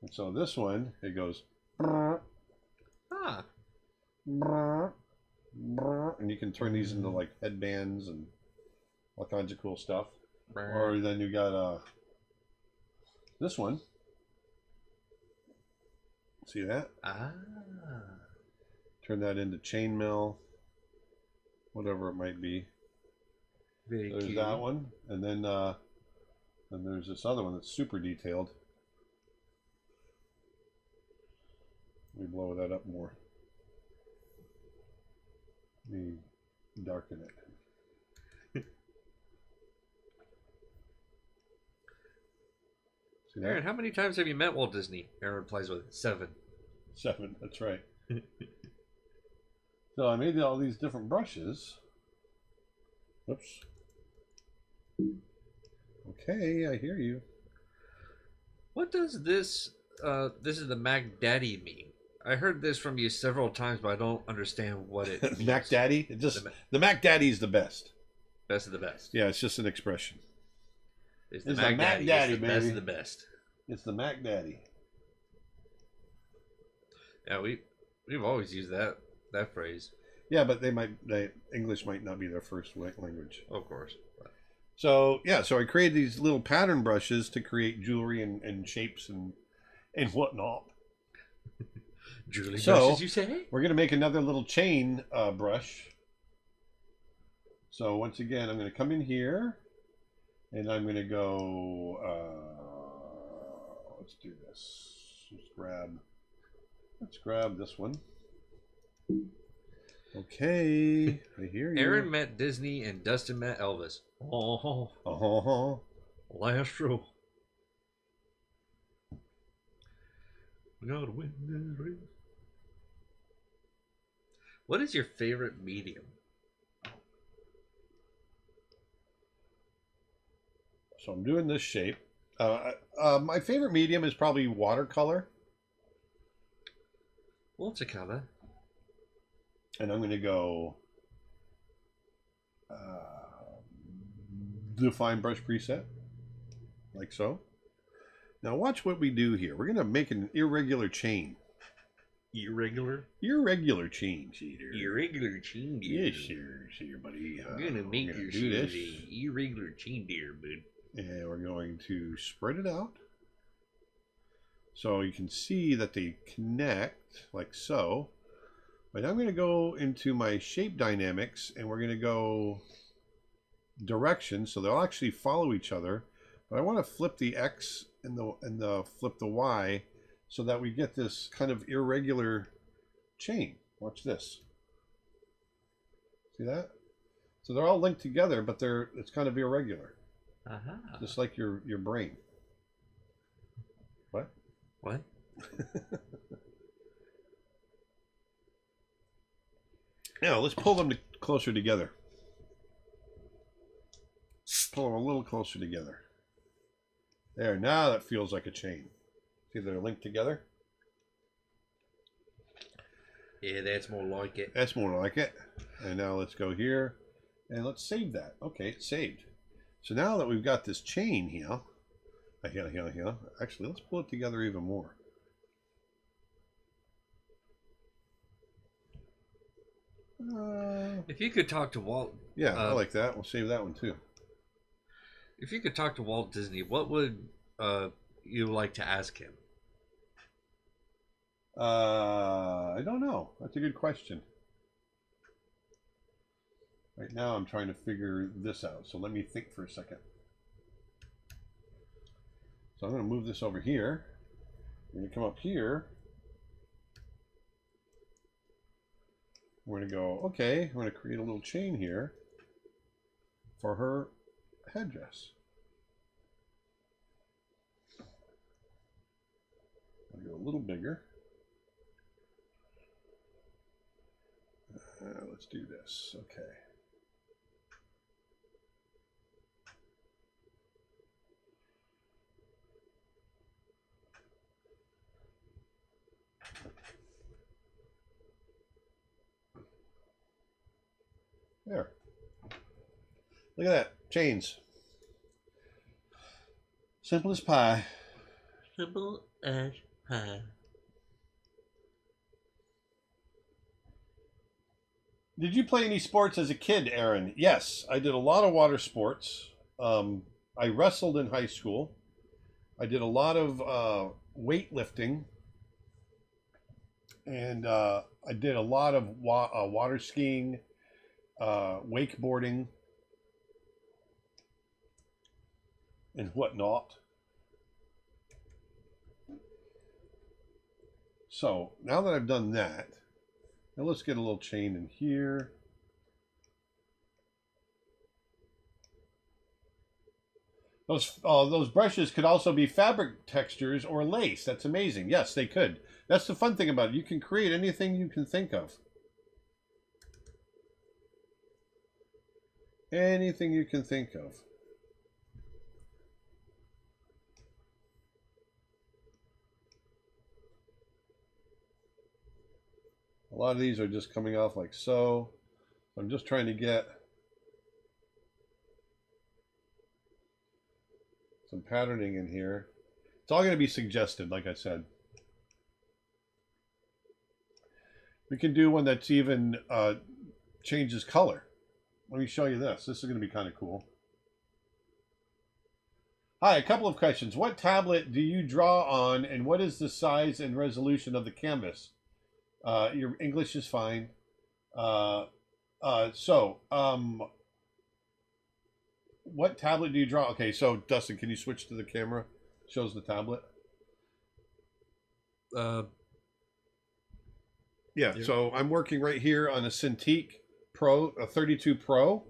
And so this one, it goes, and you can turn these into like headbands and all kinds of cool stuff. Or then you got this one. See that? Turn that into chainmail, whatever it might be. Very There's cute. that one, and then there's this other one that's super detailed. Let me blow that up more. Let me darken it. See that? Aaron, how many times have you met Walt Disney? Aaron replies with 7. 7, that's right. So I made all these different brushes. Whoops. Okay, I hear you. What does this is the Mac Daddy mean? I heard this from you several times, but I don't understand what it means. Mac Daddy? The Mac Daddy is the best. Best of the best. Yeah, it's just an expression. It's the Mac Daddy, Daddy, it's the baby. best of the best. It's the Mac Daddy. Yeah, we've always used that phrase. Yeah, but English might not be their first language. Of course. So yeah, so I created these little pattern brushes to create jewelry and shapes and whatnot. Jewelry so, brushes, you say? We're gonna make another little chain brush. So once again, I'm gonna come in here, and I'm gonna go. Let's do this. Let's grab this one. Okay, I hear you. Aaron met Disney and Dustin met Elvis. Last show. We gotta win this race. What is your favorite medium? So I'm doing this shape. My favorite medium is probably watercolor. Watercolor. And I'm going to go define brush preset, like so. Now watch what we do here. We're going to make an irregular chain. Irregular? Irregular chain, Cheater. Irregular chain, dear. Yes, sir, buddy. I'm going to make your do this. Irregular chain, dear, bud. And we're going to spread it out. So you can see that they connect, like so. But I'm going to go into my shape dynamics, and we're going to go direction, so they'll actually follow each other. But I want to flip the X and flip the Y, so that we get this kind of irregular chain. Watch this. See that? So they're all linked together, but it's kind of irregular. Just like your brain. What? What? Now let's pull them closer together. Pull them a little closer together. There, now that feels like a chain. See, they're linked together. Yeah, that's more like it. That's more like it. And now let's go here and let's save that. Okay, it's saved. So now that we've got this chain here, actually, let's pull it together even more. If you could talk to Walt... Yeah, I like that. We'll save that one too. If you could talk to Walt Disney, what would you like to ask him? I don't know. That's a good question. Right now I'm trying to figure this out, so let me think for a second. So I'm going to move this over here. I'm going to come up here. We're going to go, okay, I'm going to create a little chain here for her headdress. I'll go a little bigger. Let's do this. Okay. There. Look at that. Chains. Simple as pie. Simple as pie. Did you play any sports as a kid, Aaron? Yes, I did a lot of water sports. I wrestled in high school. I did a lot of weightlifting. And I did a lot of water skiing, wakeboarding, and whatnot. So now that I've done that, now let's get a little chain in here. Those brushes could also be fabric textures or lace. That's amazing. Yes, they could. That's the fun thing about it. You can create anything you can think of. Anything you can think of. A lot of these are just coming off like so. I'm just trying to get some patterning in here. It's all going to be suggested, like I said. We can do one that's even changes color. Let me show you this. This is going to be kind of cool. Hi, a couple of questions. What tablet do you draw on, and what is the size and resolution of the canvas? Your English is fine. What tablet do you draw? Okay, so Dustin, can you switch to the camera? Shows the tablet. Yeah, so I'm working right here on a Cintiq Pro, a 32 Pro,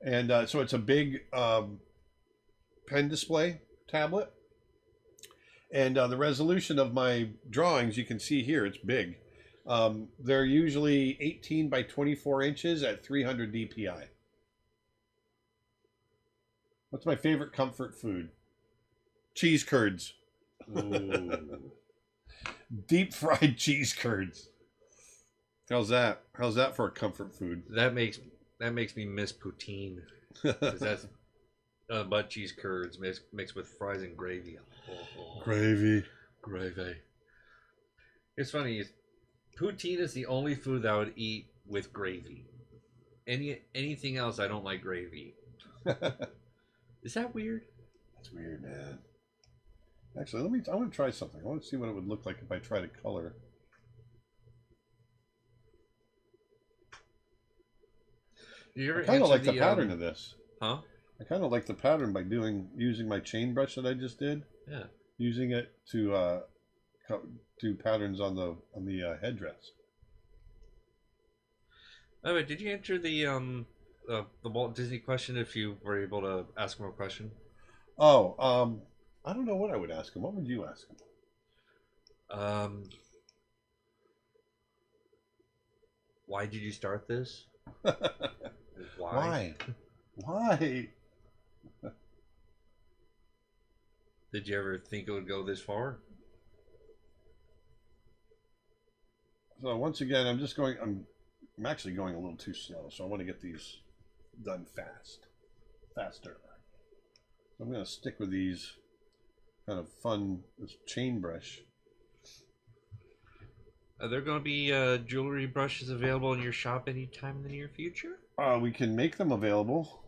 and so it's a big pen display tablet, and the resolution of my drawings, you can see here, it's big. They're usually 18 by 24 inches at 300 DPI. What's my favorite comfort food? Cheese curds. Deep fried cheese curds. How's that? How's that for a comfort food? That makes me miss poutine. 'Cause that's butt cheese curds mixed with fries and gravy. Gravy. It's funny. Poutine is the only food that I would eat with gravy. Anything else, I don't like gravy. Is that weird? That's weird, man. Actually, I want to try something. I want to see what it would look like if I try to color. I kind of like the pattern of this. Huh? I kind of like the pattern by using my chain brush that I just did. Yeah. Using it to do patterns on the headdress. Oh, wait, did you answer the Walt Disney question? If you were able to ask him a question. Oh, I don't know what I would ask him. What would you ask him? Why did you start this? Why? Why? Did you ever think it would go this far? So once again, I'm actually going a little too slow, so I want to get these done faster. I'm going to stick with these kind of fun, this chain brush. Are there going to be jewelry brushes available in your shop anytime in the near future? We can make them available.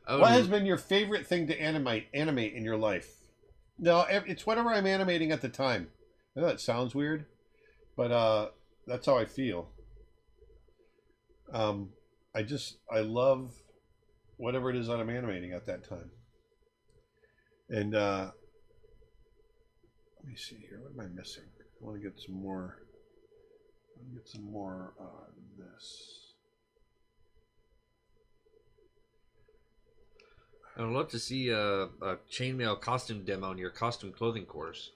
What has been your favorite thing to animate in your life? No, it's whatever I'm animating at the time. I know that sounds weird, but that's how I feel. I love whatever it is that I'm animating at that time. And let me see here. What am I missing? I want to get some more. On this. I would love to see a chainmail costume demo in your costume clothing course.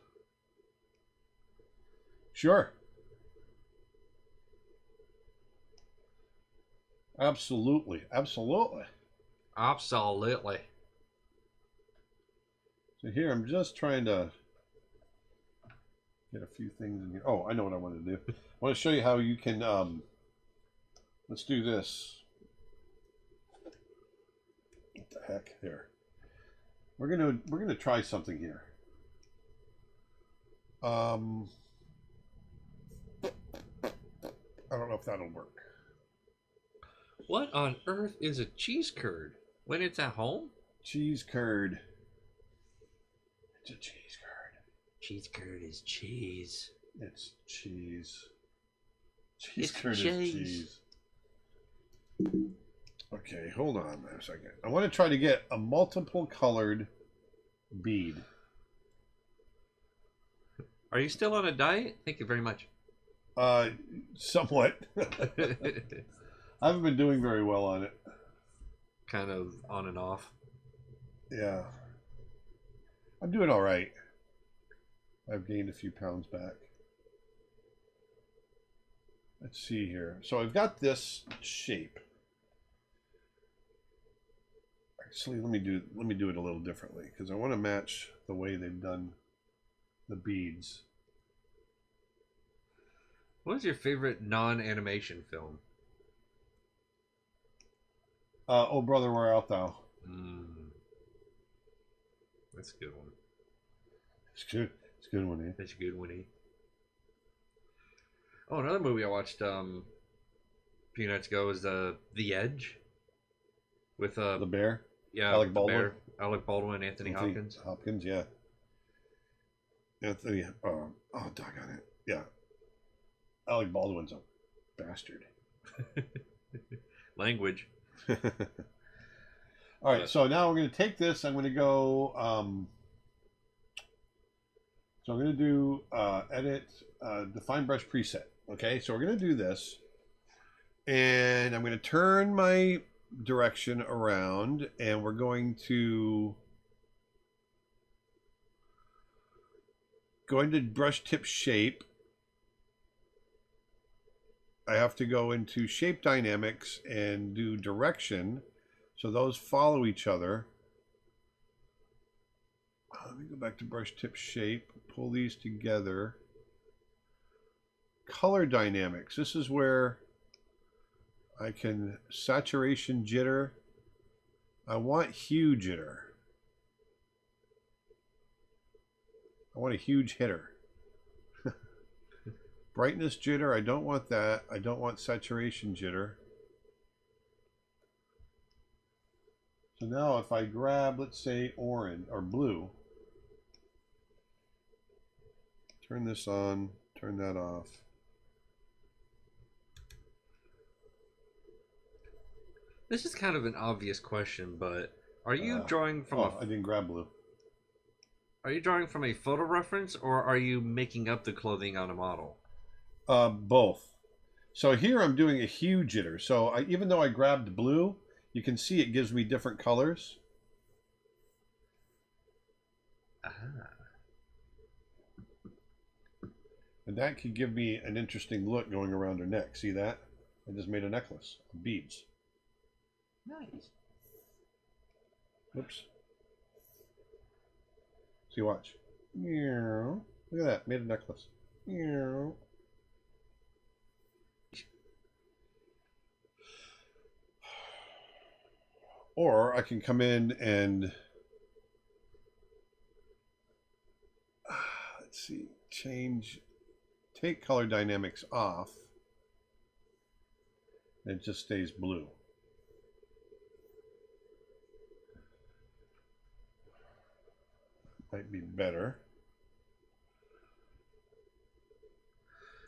Sure. Absolutely. Absolutely. So here, I'm just trying to get a few things in here. Oh, I know what I want to do. I want to show you how you can, let's do this. What the heck? Here. We're gonna try something here. I don't know if that'll work. What on earth is a cheese curd? When it's at home? Cheese curd. It's a cheese curd. Cheese curd is cheese. It's cheese. Cheese curd is cheese. Okay, hold on a second. I want to try to get a multiple colored bead. Are you still on a diet? Thank you very much. Somewhat. I haven't been doing very well on it. Kind of on and off. Yeah. I'm doing all right. I've gained a few pounds back. Let's see here. So I've got this shape. Actually, let me do it a little differently because I want to match the way they've done the beads. What is your favorite non-animation film? Oh Brother, Where Art Thou? That's a good one. It's good. It's a good one, eh? That's a good one, eh? Oh, another movie I watched a few nights ago was The Edge with The Bear. yeah, Alec the Baldwin. Bear, Alec Baldwin, Anthony Hopkins. Hopkins, yeah. Anthony. Oh, doggone it. Yeah. Alec Baldwin's a bastard. Language. All right, so now we're going to take this. I'm going to go. So I'm going to do edit, define brush preset. Okay, so we're going to do this. And I'm going to turn my direction around, and we're going to brush tip shape. I have to go into shape dynamics and do direction, so those follow each other. Let me go back to brush tip shape, pull these together. Color dynamics, this is where I can saturation jitter. I want hue jitter. I want a huge hitter. Brightness jitter, I don't want that. I don't want saturation jitter. So now if I grab, let's say, orange or blue, turn this on, turn that off. This is kind of an obvious question, but are you drawing from I didn't grab blue. Are you drawing from a photo reference, or are you making up the clothing on a model? Both. So here I'm doing a hue jitter. So even though I grabbed blue, you can see it gives me different colors. And that could give me an interesting look going around her neck. See that? I just made a necklace of beads. Nice. Oops. See, watch. Look at that. Made a necklace. Or I can come in and let's see, take color dynamics off, and it just stays blue. Might be better.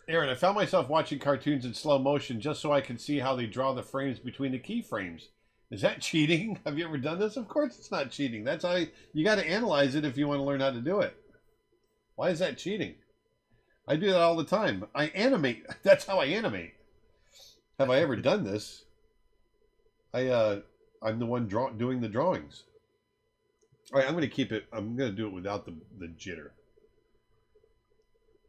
Aaron, I found myself watching cartoons in slow motion just so I can see how they draw the frames between the keyframes. Is that cheating? Have you ever done this? Of course it's not cheating. That's how you got to analyze it if you want to learn how to do it. Why is that cheating? I do that all the time. I animate. That's how I animate. Have I ever done this? I'm the one doing the drawings. All right, I'm going to keep it. I'm going to do it without the jitter.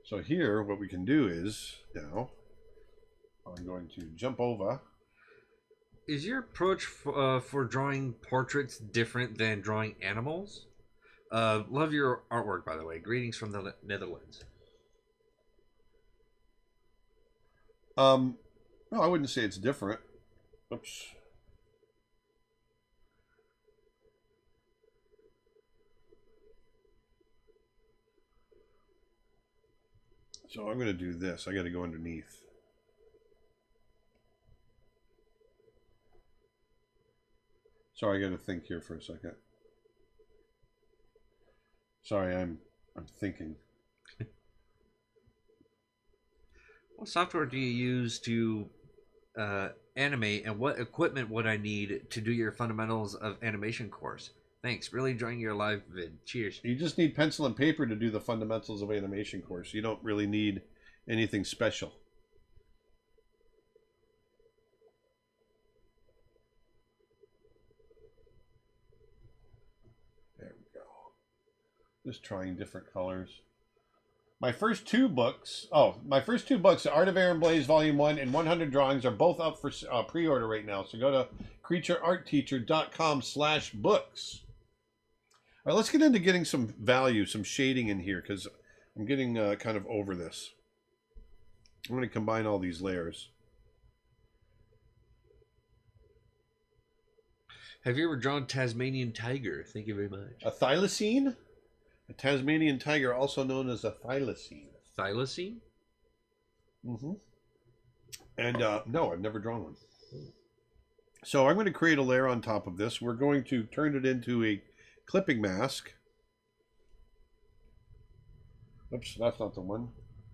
So here, what we can do is now I'm going to jump over. Is your approach for drawing portraits different than drawing animals? Love your artwork, by the way. Greetings from the Netherlands. No, I wouldn't say it's different. Oops. So I'm going to do this. I got to go underneath. Sorry, I got to think here for a second. Sorry, I'm thinking. What software do you use to animate, and what equipment would I need to do your fundamentals of animation course? Thanks. Really enjoying your live vid. Cheers. You just need pencil and paper to do the fundamentals of animation course. You don't really need anything special. There we go. Just trying different colors. My first two books, The Art of Aaron Blaise Volume 1 and 100 Drawings are both up for pre-order right now. So go to creatureartteacher.com/books. All right, let's get into getting some value, some shading in here, because I'm getting kind of over this. I'm going to combine all these layers. Have you ever drawn Tasmanian tiger? Thank you very much. A thylacine? A Tasmanian tiger, also known as a thylacine. Thylacine? Mm-hmm. And no, I've never drawn one. So I'm going to create a layer on top of this. We're going to turn it into a clipping mask. Oops, that's not the one.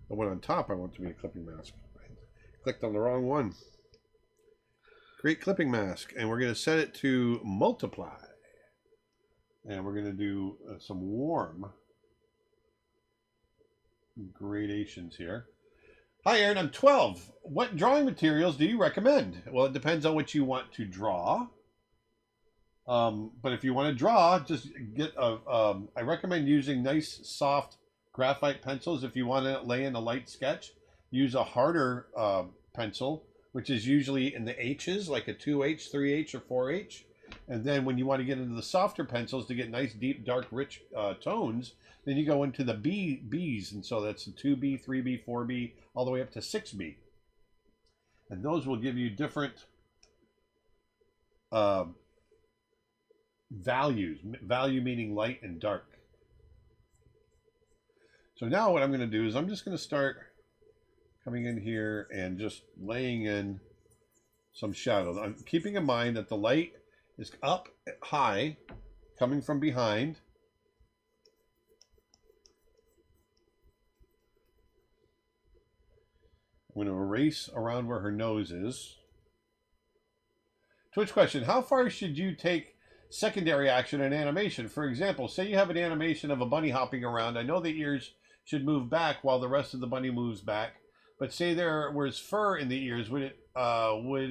The one on top I want to be a clipping mask. Clicked on the wrong one. Create clipping mask, and we're going to set it to multiply. And we're going to do some warm gradations here. Hi, Aaron. I'm 12. What drawing materials do you recommend? Well, it depends on what you want to draw. But if you want to draw, just get I recommend using nice, soft graphite pencils. If you want to lay in a light sketch, use a harder pencil, which is usually in the H's, like a 2H, 3H, or 4H. And then when you want to get into the softer pencils to get nice, deep, dark, rich tones, then you go into the B's. And so that's the 2B, 3B, 4B, all the way up to 6B. And those will give you different values. Value meaning light and dark. So now what I'm going to do is I'm just going to start coming in here and just laying in some shadow. I'm keeping in mind that the light is up high, coming from behind. I'm going to erase around where her nose is. Twitch question: how far should you take secondary action in animation? For example, say you have an animation of a bunny hopping around. I know the ears should move back while the rest of the bunny moves back. But say there was fur in the ears, would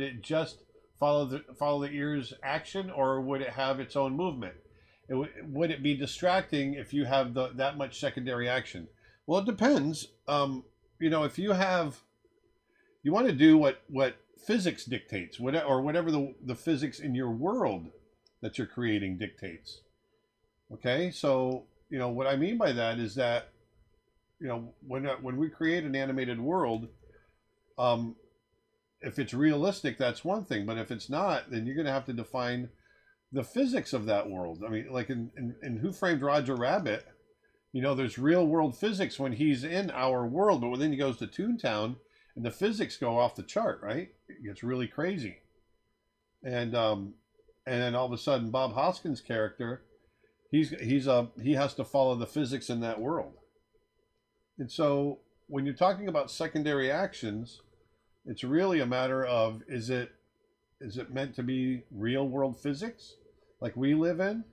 it just follow the ears action, or would it have its own movement? Would it be distracting if you have that much secondary action? Well, it depends. If you want to do what physics dictates, or whatever the physics in your world that you're creating dictates. Okay, so what I mean by that is that when we create an animated world, if it's realistic, that's one thing. But if it's not, then you're going to have to define the physics of that world. I mean, like in Who Framed Roger Rabbit, there's real world physics when he's in our world, but when then he goes to Toontown and the physics go off the chart, right? It gets really crazy. And then all of a sudden, Bob Hoskins' character, he has to follow the physics in that world. And so when you're talking about secondary actions, it's really a matter of, is it meant to be real world physics like we live in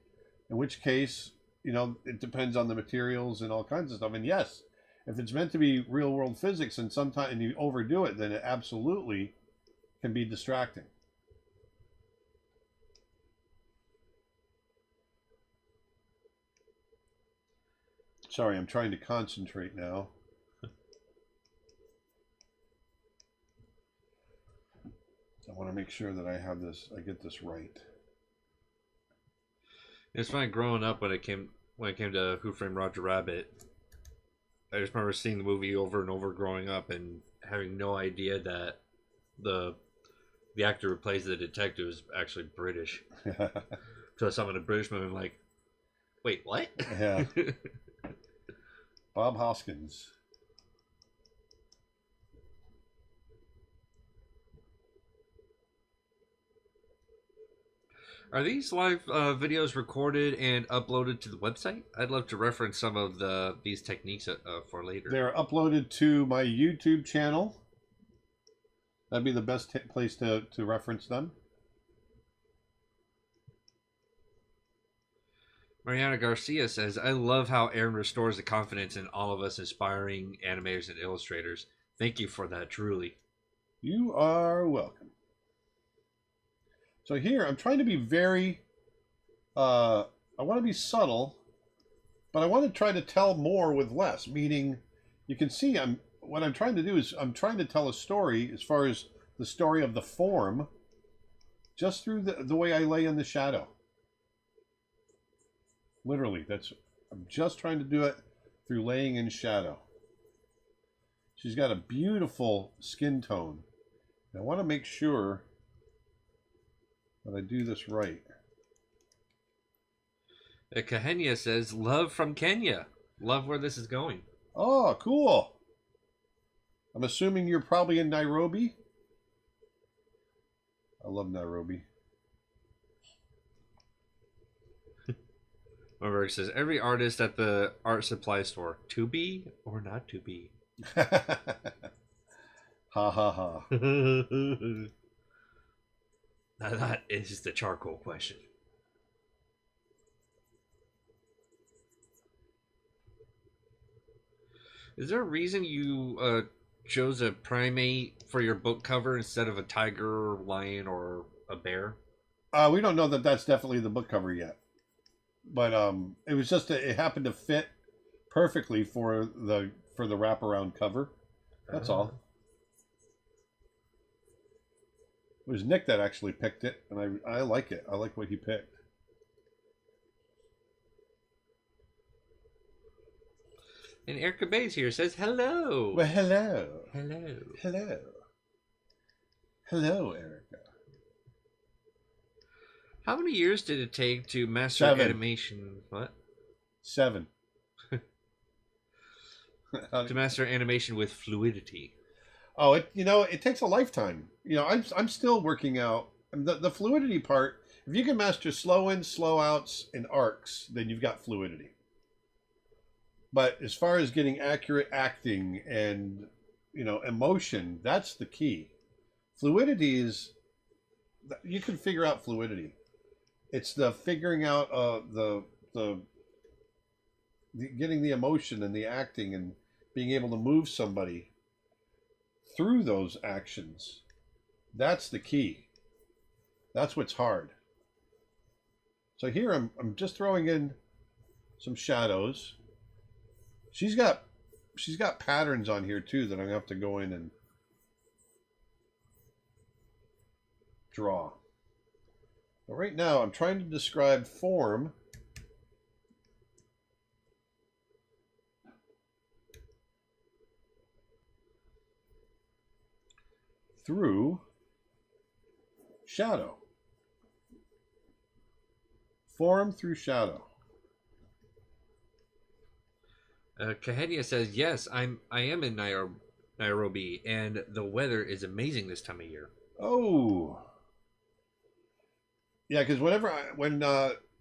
which case, it depends on the materials and all kinds of stuff. And yes, if it's meant to be real world physics and you overdo it, then it absolutely can be distracting. Sorry, I'm trying to concentrate now. I want to make sure that I get this right. It's funny, growing up when it came to Who Framed Roger Rabbit, I just remember seeing the movie over and over growing up and having no idea that the actor who plays the detective is actually British. So some of the British movie, I'm like, wait, what? Yeah. Bob Hoskins. Are these live videos recorded and uploaded to the website? I'd love to reference some of these techniques for later. They're uploaded to my YouTube channel. That'd be the best place to reference them. Mariana Garcia says, I love how Aaron restores the confidence in all of us aspiring animators and illustrators. Thank you for that, truly. You are welcome. So here, I'm trying to be very, I want to be subtle, but I want to try to tell more with less, meaning you can see what I'm trying to do is I'm trying to tell a story as far as the story of the form just through the way I lay in the shadow. Literally, I'm just trying to do it through laying in shadow. She's got a beautiful skin tone. I want to make sure that I do this right. Kahenia says, love from Kenya. Love where this is going. Oh, cool. I'm assuming you're probably in Nairobi. I love Nairobi. Overberg says, every artist at the art supply store, to be or not to be? Ha ha ha. Now that is the charcoal question. Is there a reason you chose a primate for your book cover instead of a tiger, lion, or a bear? We don't know that that's definitely the book cover yet, but it was just it happened to fit perfectly for the wraparound cover. That's all. It was Nick that actually picked it, and I like it. I like what he picked. And Erica Bays here says, hello. Well, hello. Hello. Hello. Hello, Erica. How many years did it take to master 7. animation? What? 7. To master animation with fluidity. Oh, it takes a lifetime. I'm still working out the fluidity part. If you can master slow ins, slow outs, and arcs, then you've got fluidity. But as far as getting accurate acting and emotion, that's the key. Fluidity is you can figure out fluidity. It's the figuring out the getting the emotion and the acting and being able to move somebody through those actions. That's the key. That's what's hard. So here I'm just throwing in some shadows. She's got patterns on here too that I'm gonna have to go in and draw. But right now I'm trying to describe form through shadow. Form through shadow. Kahenia says, yes, I am in Nairobi, and the weather is amazing this time of year. Oh. Yeah, because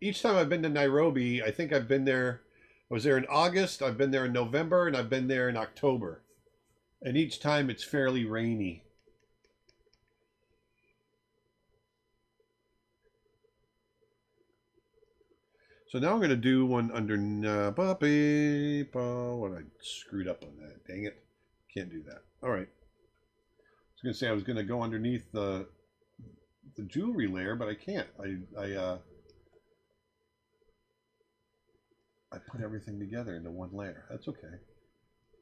each time I've been to Nairobi, I think I've been there, I was there in August, I've been there in November, and I've been there in October. And each time it's fairly rainy. So now I'm going to do one under what I screwed up on that. Dang it. Can't do that. All right. I was going to say I was going to go underneath the jewelry layer, but I can't. I put everything together into one layer. That's okay.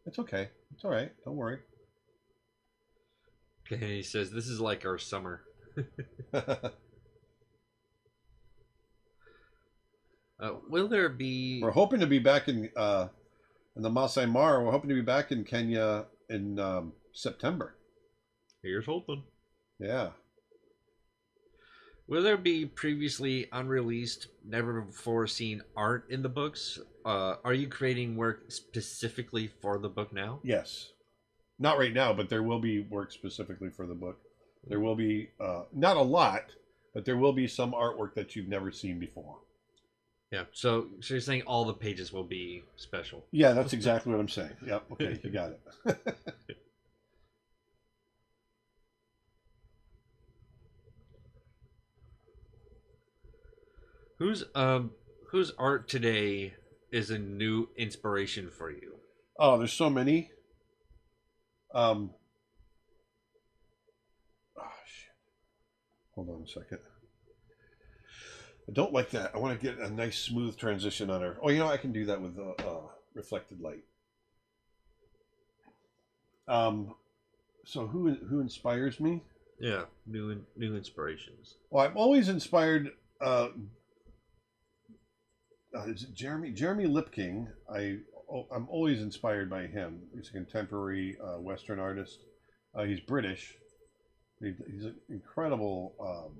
It's okay. It's all right. Don't worry. Kahenia says, this is like our summer. Will there be... We're hoping to be back in the Maasai Mara. We're hoping to be back in Kenya in September. Here's hoping. Yeah. Will there be previously unreleased, never before seen art in the books? Are you creating work specifically for the book now? Yes. Not right now, but there will be work specifically for the book. There will be, not a lot, but there will be some artwork that you've never seen before. Yeah, so you're saying all the pages will be special? Yeah, that's exactly what I'm saying. Yep, okay, you got it. Whose art today is a new inspiration for you? Oh, there's so many. Shit. Hold on a second. I don't like that. I want to get a nice smooth transition on her. Oh, I can do that with reflected light. So who inspires me? Yeah, new inspirations. Well, I'm always inspired. Is it Jeremy Lipking? I'm always inspired by him. He's a contemporary Western artist. He's British. He's an incredible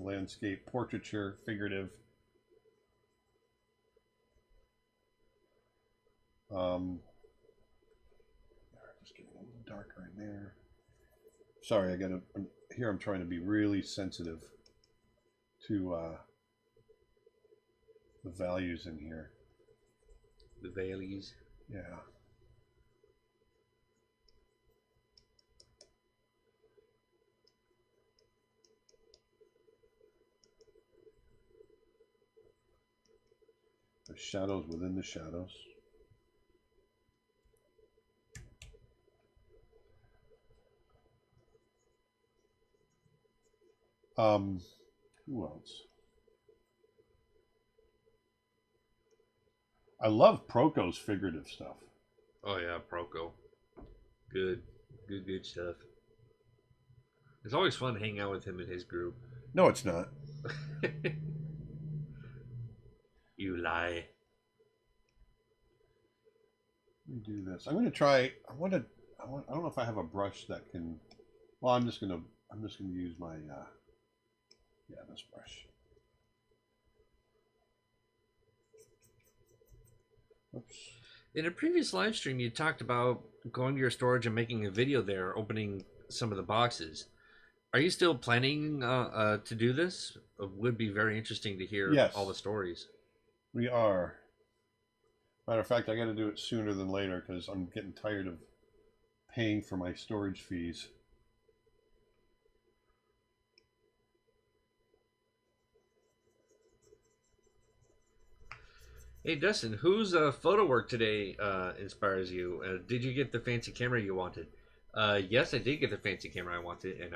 landscape, portraiture, figurative. Just getting a little darker in there. Sorry, I'm trying to be really sensitive to the values in here. The values. Yeah. The shadows within the shadows. Who else? I love Proco's figurative stuff. Oh yeah, Proco. Good stuff. It's always fun hanging out with him and his group. No, it's not. You lie. Let me do this. I'm going to try. I don't know if I have a brush that can. Well, I'm just going to use my. Yeah, this brush. Oops. In a previous live stream, you talked about going to your storage and making a video there, opening some of the boxes. Are you still planning to do this? It would be very interesting to hear all the stories. We are. Matter of fact, I got to do it sooner than later because I'm getting tired of paying for my storage fees. Hey Dustin, whose photo work today inspires you? Did you get the fancy camera you wanted? Yes, I did get the fancy camera I wanted, and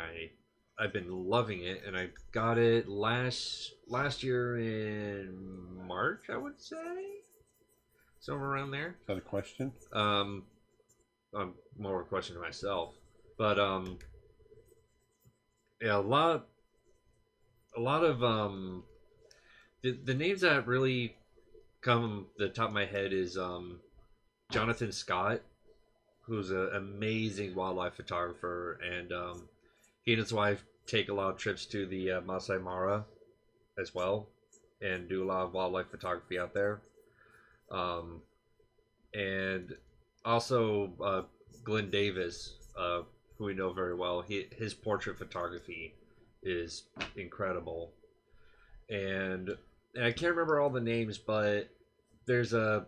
I've been loving it. And I got it last year in March, I would say, somewhere around there. Is that a question? More a question to myself, but yeah, a lot of the names that really come to the top of my head is Jonathan Scott, who's an amazing wildlife photographer, and he and his wife take a lot of trips to the Maasai Mara as well, and do a lot of wildlife photography out there. And also Glenn Davis, who we know very well. His portrait photography is incredible, and I can't remember all the names, but there's a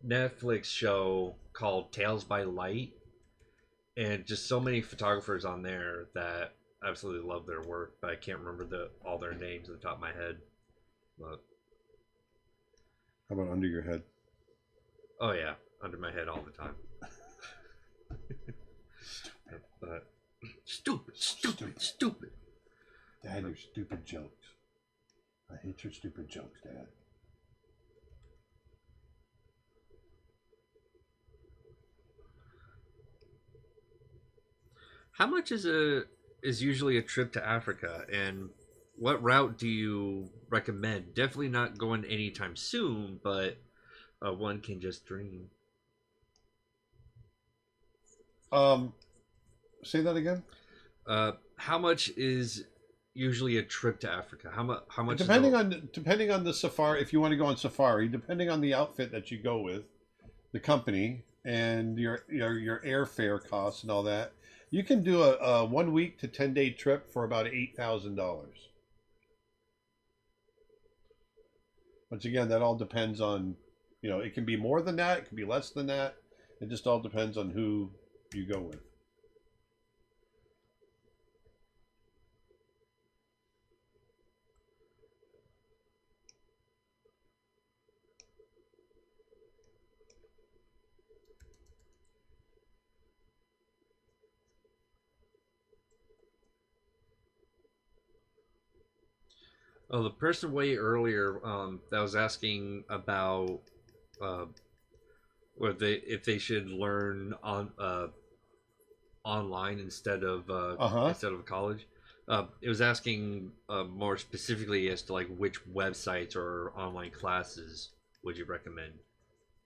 Netflix show called Tales by Light, and just so many photographers on there that I absolutely love their work, but I can't remember all their names at the top of my head. But how about under your head? Oh yeah, under my head all the time. But stupid. Dad, your stupid jokes. I hate your stupid jokes, Dad. How much is usually a trip to Africa, and what route do you recommend? Definitely not going anytime soon, but one can just dream. Say that again. How much is usually a trip to Africa? How much? Depending on the safari, if you want to go on safari, depending on the outfit that you go with, the company, and your airfare costs and all that, you can do a 1 week to 10-day trip for about $8,000. Once again, that all depends on, it can be more than that, it can be less than that. It just all depends on who you go with. Oh, the person way earlier that was asking about if they should learn online instead of college. It was asking more specifically as to like which websites or online classes would you recommend?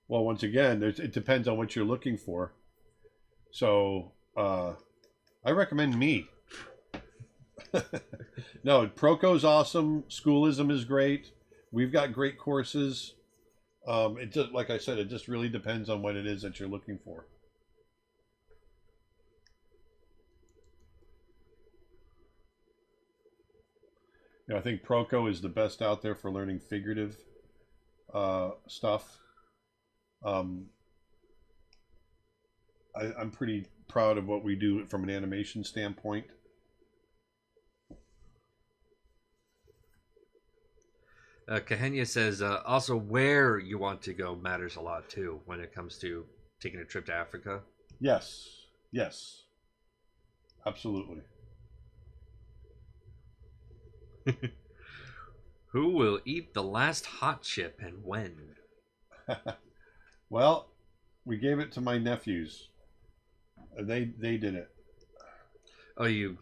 Well, once again, it depends on what you're looking for. So I recommend me. No, Proco's awesome. Schoolism is great. We've got great courses. It just, like I said, it just really depends on what it is that you're looking for. You know, I think Proco is the best out there for learning figurative stuff. I'm pretty proud of what we do from an animation standpoint. Kahenya says, also where you want to go matters a lot too when it comes to taking a trip to Africa. Yes, yes, absolutely. Who will eat the last hot chip and when? Well, we gave it to my nephews. They did it. Oh, you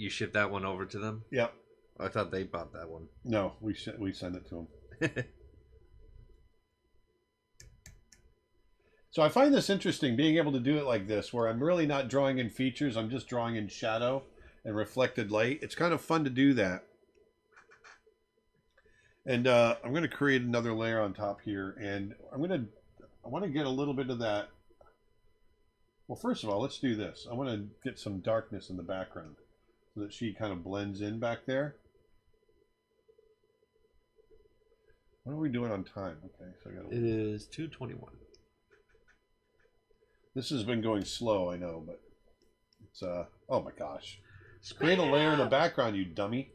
shipped that one over to them? Yep. I thought they bought that one. No, we sent it to them. So I find this interesting, being able to do it like this, where I'm really not drawing in features, I'm just drawing in shadow and reflected light. It's kind of fun to do that. And I'm going to create another layer on top here, and I want to get a little bit of that. Well, first of all, let's do this. I want to get some darkness in the background so that she kind of blends in back there. What are we doing on time? Okay, so I got. It is 2:21. This has been going slow, I know, but it's oh my gosh. Create a layer in the background, you dummy.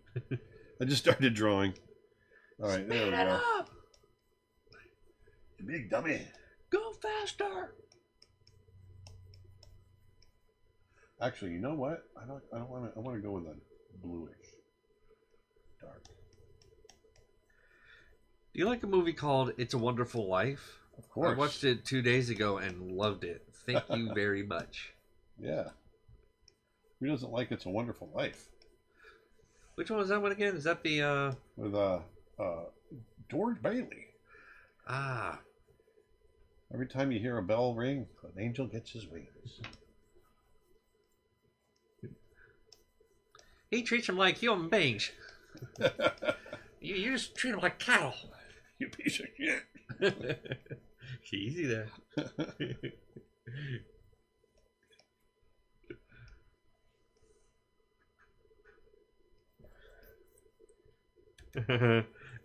I just started drawing. All right, there we go. Up. You big dummy. Go faster. Actually, you know what? I don't want to. I want to go with a bluish, dark. Do you like a movie called It's a Wonderful Life? Of course. I watched it 2 days ago and loved it. Thank you very much. Yeah. Who doesn't like It's a Wonderful Life? Which one was that one again? Is that the With George Bailey. Ah. Every time you hear a bell ring, an angel gets his wings. He treats them like human beings. you just treat them like cattle. You piece of shit. Easy there.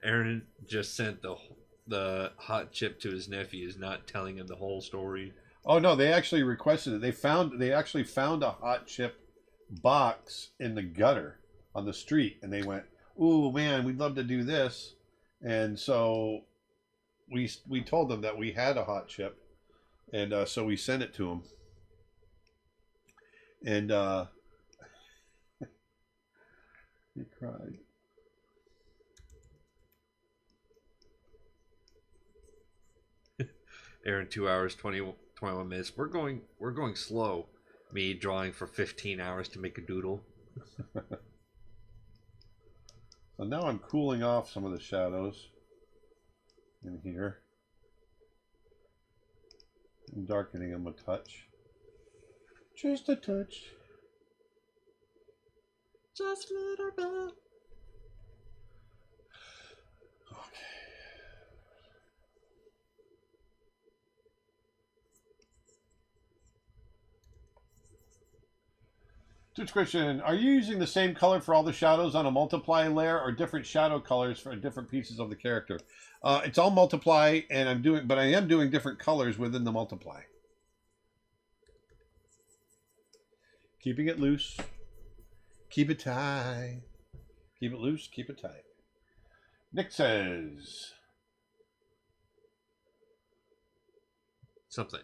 Aaron just sent the hot chip to his nephews, not telling him the whole story. Oh no, they actually requested it. They actually found a hot chip box in the gutter on the street, and they went, "Ooh man, we'd love to do this." And so we told them that we had a hot chip, and so we sent it to them. And he cried. Aaron, 2 hours, 21 minutes. We're going slow. Me drawing for 15 hours to make a doodle. So now I'm cooling off some of the shadows in here. I'm darkening them a touch. Just a touch. Just a little bit. Twitch question, are you using the same color for all the shadows on a multiply layer or different shadow colors for different pieces of the character? It's all multiply, and I am doing different colors within the multiply. Keeping it loose. Keep it tight. Keep it loose, keep it tight. Nick says something.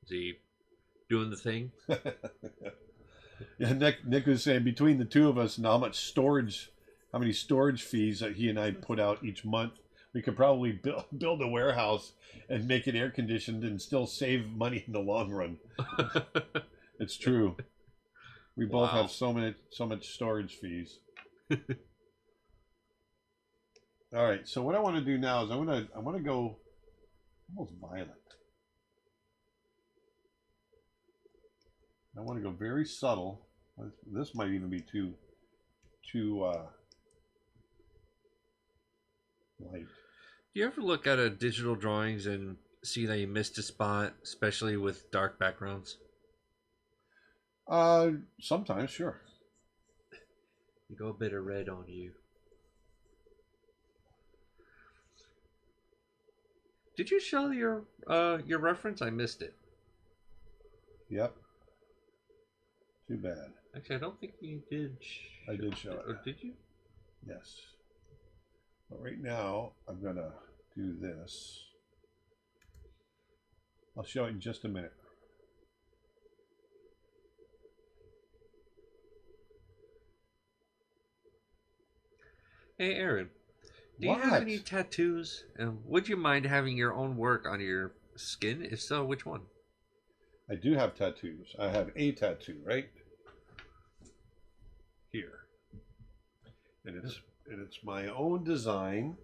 Is he doing the thing? Yeah, Nick was saying between the two of us and how many storage fees that he and I put out each month, we could probably build a warehouse and make it air conditioned and still save money in the long run. It's true. We both have so much storage fees. All right, so what I want to do now is I want to go almost violet. I want to go very subtle. This might even be too light. Do you ever look at a digital drawings and see that you missed a spot, especially with dark backgrounds? Sometimes, sure. You go a bit of red on you. Did you show your reference? I missed it. Yep. Too bad. Actually, I don't think you did. I did show it. Or did you? Yes. But right now, I'm gonna do this. I'll show it in just a minute. Hey, Aaron. Do you have any tattoos? And would you mind having your own work on your skin? If so, which one? I do have tattoos. I have a tattoo right here, and it's my own design.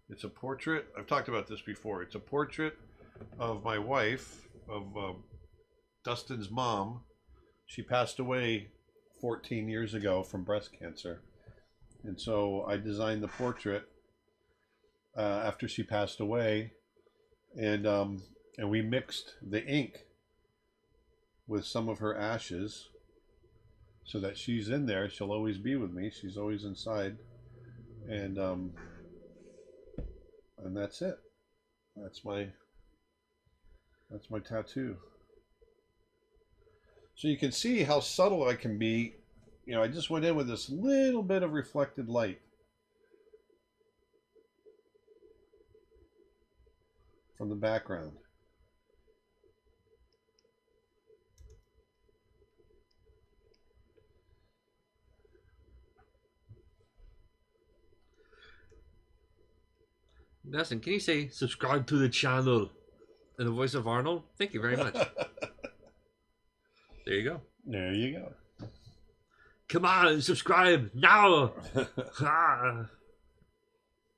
It's a portrait. I've talked about this before. It's a portrait of my wife, of Dustin's mom. She passed away 14 years ago from breast cancer, and so I designed the portrait after she passed away, and we mixed the ink with some of her ashes so that she's in there. She'll always be with me. She's always inside, and that's it. That's my tattoo. So you can see how subtle I can be. You know, I just went in with this little bit of reflected light from the background. Dustin, can you say subscribe to the channel in the voice of Arnold? Thank you very much. There you go. There you go. Come on, subscribe now.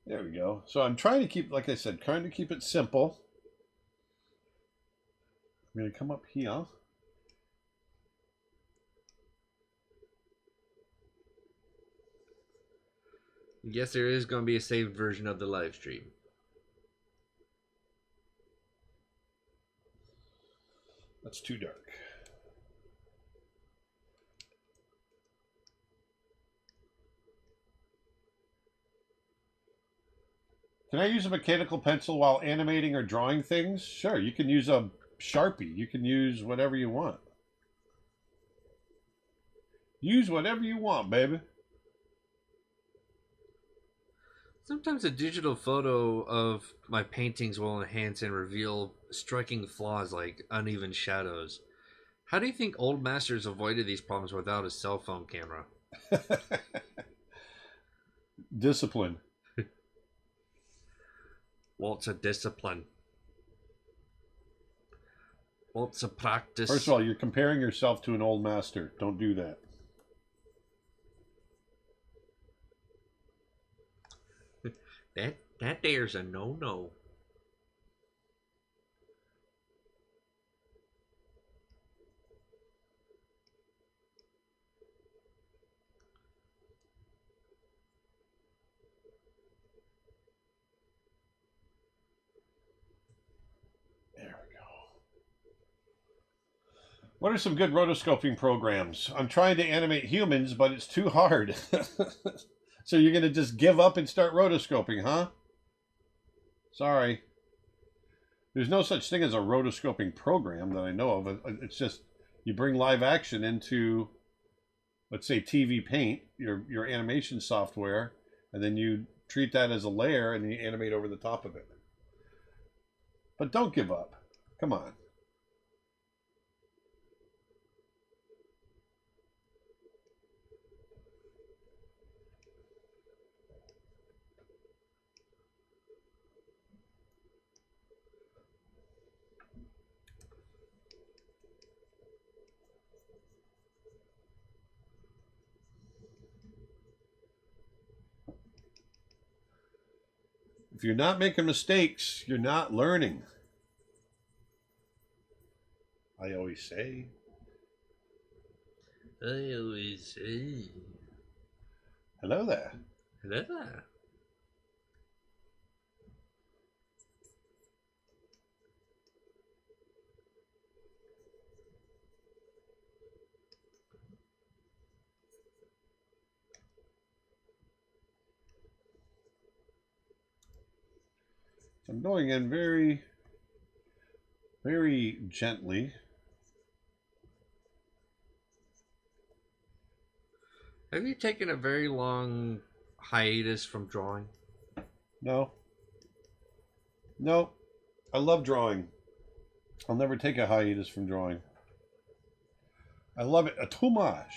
There we go. So I'm trying to keep, like I said, trying to keep it simple. I'm going to come up here. Yes, there is going to be a saved version of the live stream. That's too dark. Can I use a mechanical pencil while animating or drawing things? Sure, you can use a Sharpie. You can use whatever you want. Use whatever you want, baby. Sometimes a digital photo of my paintings will enhance and reveal striking flaws like uneven shadows. How do you think old masters avoided these problems without a cell phone camera? Discipline. What's a discipline? What's a practice? First of all, you're comparing yourself to an old master. Don't do that. That there's a no-no. There we go. What are some good rotoscoping programs? I'm trying to animate humans, but it's too hard. So you're going to just give up and start rotoscoping, huh? Sorry. There's no such thing as a rotoscoping program that I know of. It's just you bring live action into, let's say, TV Paint, your animation software, and then you treat that as a layer and you animate over the top of it. But don't give up. Come on. If you're not making mistakes, you're not learning. I always say. Hello Hello there. there. I'm going in very, very gently. Have you taken a very long hiatus from drawing? No. No. I love drawing. I'll never take a hiatus from drawing. I love it too much.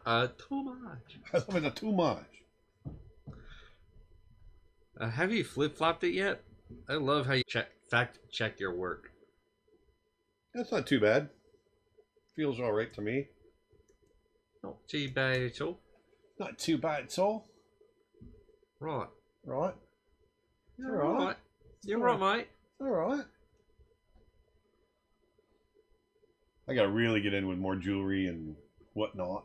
Too much. I love it too much. Have you flip-flopped it yet? I love how you fact check your work. That's not too bad. Feels all right to me. Not too bad at all. Not too bad at all. Right. Right. You're all right. You're right, mate. All right. I gotta really get in with more jewelry and whatnot.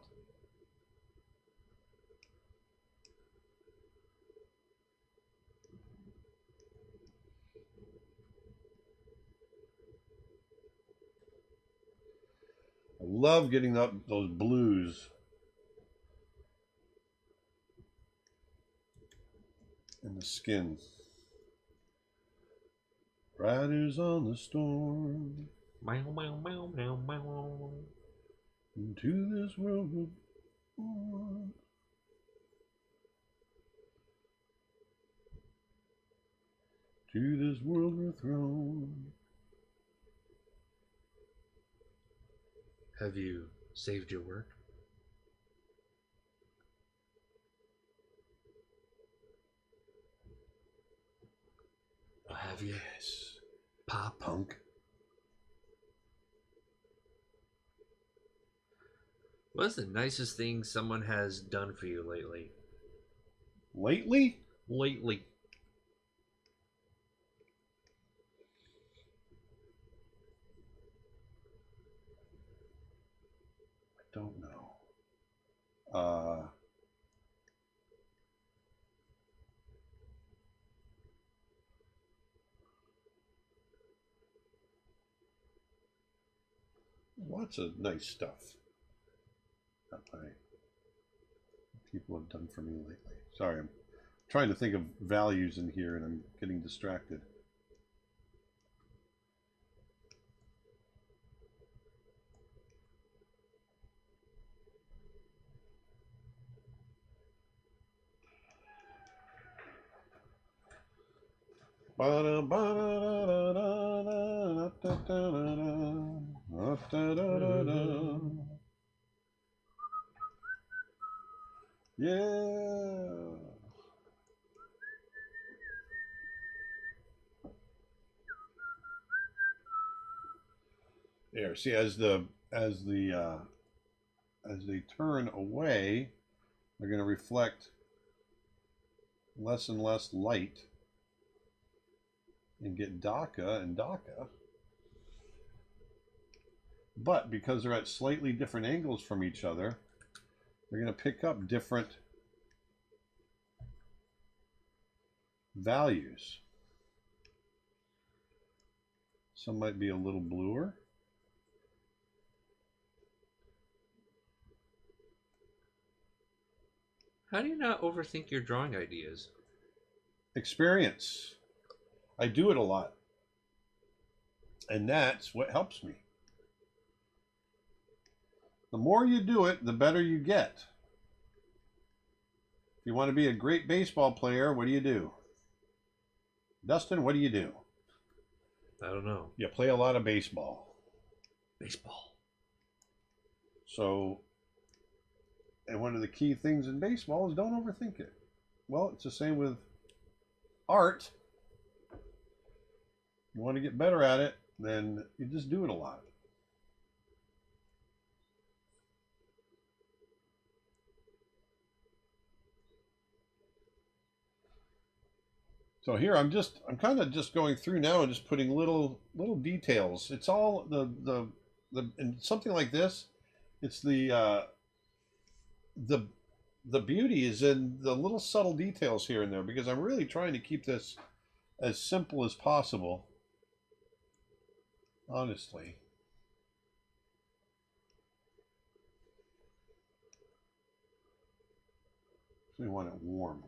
I love getting up those blues in the skin. Riders on the storm. Meow, meow, meow, meow, meow. Into this world we're born. To this world we're thrown. Have you saved your work? Or have you? Yes. Pop Punk. What's the nicest thing someone has done for you lately? Lately? Lately. I don't know. Lots of nice stuff that my people have done for me lately. Sorry, I'm trying to think of values in here and I'm getting distracted. Yeah. There. See, as they turn away, they're going to reflect less and less light and get darker and darker. But because they're at slightly different angles from each other, they're going to pick up different values. Some might be a little bluer. How do you not overthink your drawing ideas? Experience. I do it a lot. And that's what helps me. The more you do it, the better you get. If you want to be a great baseball player, what do? Dustin, what do you do? I don't know. You play a lot of baseball. Baseball. So, and one of the key things in baseball is don't overthink it. Well, it's the same with art. You want to get better at it, then you just do it a lot. So here I'm kind of just going through now and just putting little details. It's all the and something like this, it's the beauty is in the little subtle details here and there, because I'm really trying to keep this as simple as possible. Honestly. So we want it warm.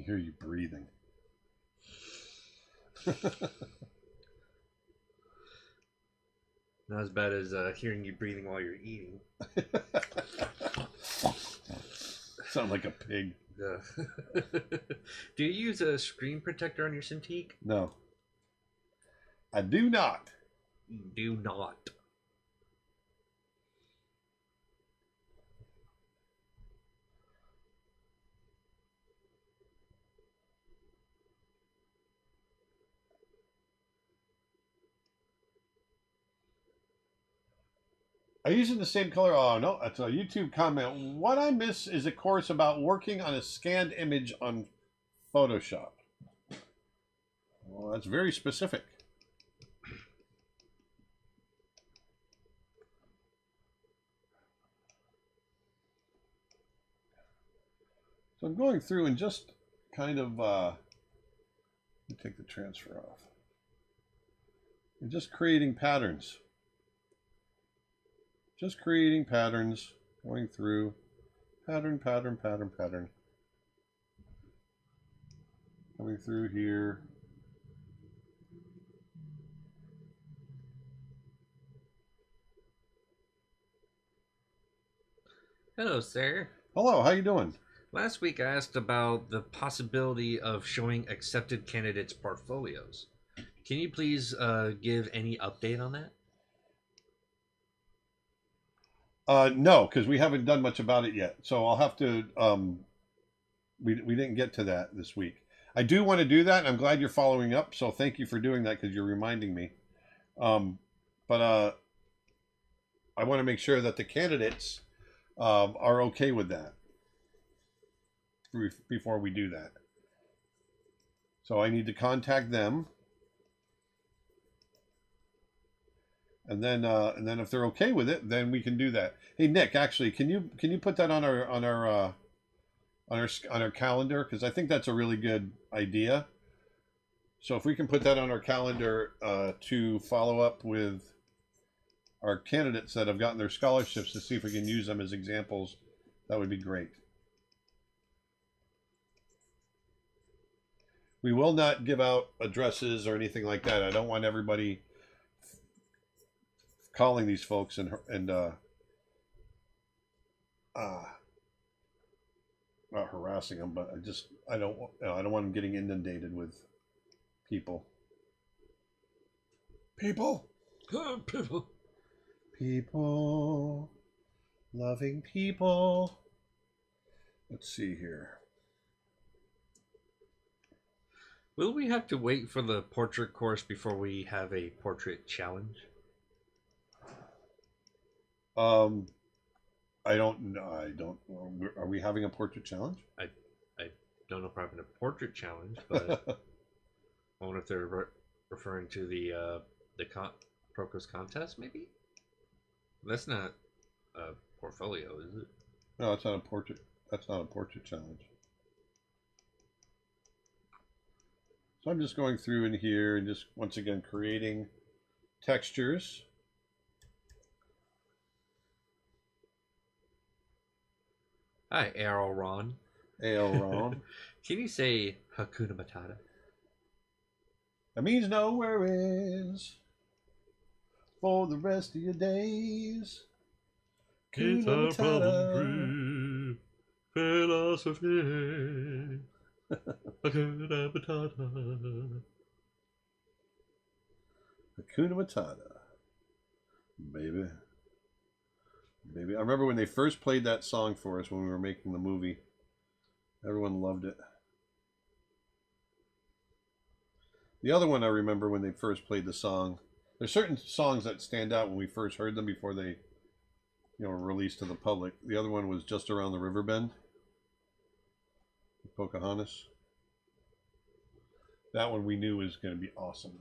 can hear you breathing. Not as bad as hearing you breathing while you're eating. Sound like a pig. Do you use a screen protector on your Cintiq? No. I do not. Do not. Are you using the same color? Oh, no. That's a YouTube comment. What I miss is a course about working on a scanned image on Photoshop. Well, that's very specific. So I'm going through and just kind of, let me take the transfer off. I'm just creating patterns. Just creating patterns, going through pattern, pattern, pattern, pattern. Coming through here. Hello, sir. Hello, how you doing? Last week I asked about the possibility of showing accepted candidates' portfolios. Can you please give any update on that? No, because we haven't done much about it yet. So I'll have to, we didn't get to that this week. I do want to do that, and I'm glad you're following up. So thank you for doing that because you're reminding me. But I want to make sure that the candidates are okay with that before we do that. So I need to contact them. And then if they're okay with it, then we can do that. Hey Nick, actually, can you put that on our calendar, because I think that's a really good idea. So if we can put that on our calendar to follow up with our candidates that have gotten their scholarships to see if we can use them as examples, that would be great. We will not give out addresses or anything like that. I don't want everybody calling these folks and not harassing them, but I don't want them getting inundated with people. People, loving people. Let's see here. Will we have to wait for the portrait course before we have a portrait challenge? I don't know. Are we having a portrait challenge? I don't know if we're having a portrait challenge, but I wonder if they're referring to the Procos contest, maybe? That's not a portfolio, is it? No, it's not a portrait. That's not a portrait challenge. So I'm just going through in here and just once again creating textures. Hi, Aaron. Aaron. Can you say Hakuna Matata? That means no worries for the rest of your days. It's a problem-free philosophy. Hakuna Matata. Hakuna Matata. Baby. Baby. I remember when they first played that song for us when we were making the movie. Everyone loved it. The other one I remember when they first played the song. There's certain songs that stand out when we first heard them before they, were released to the public. The other one was Just Around the River Bend. Pocahontas. That one we knew was going to be awesome.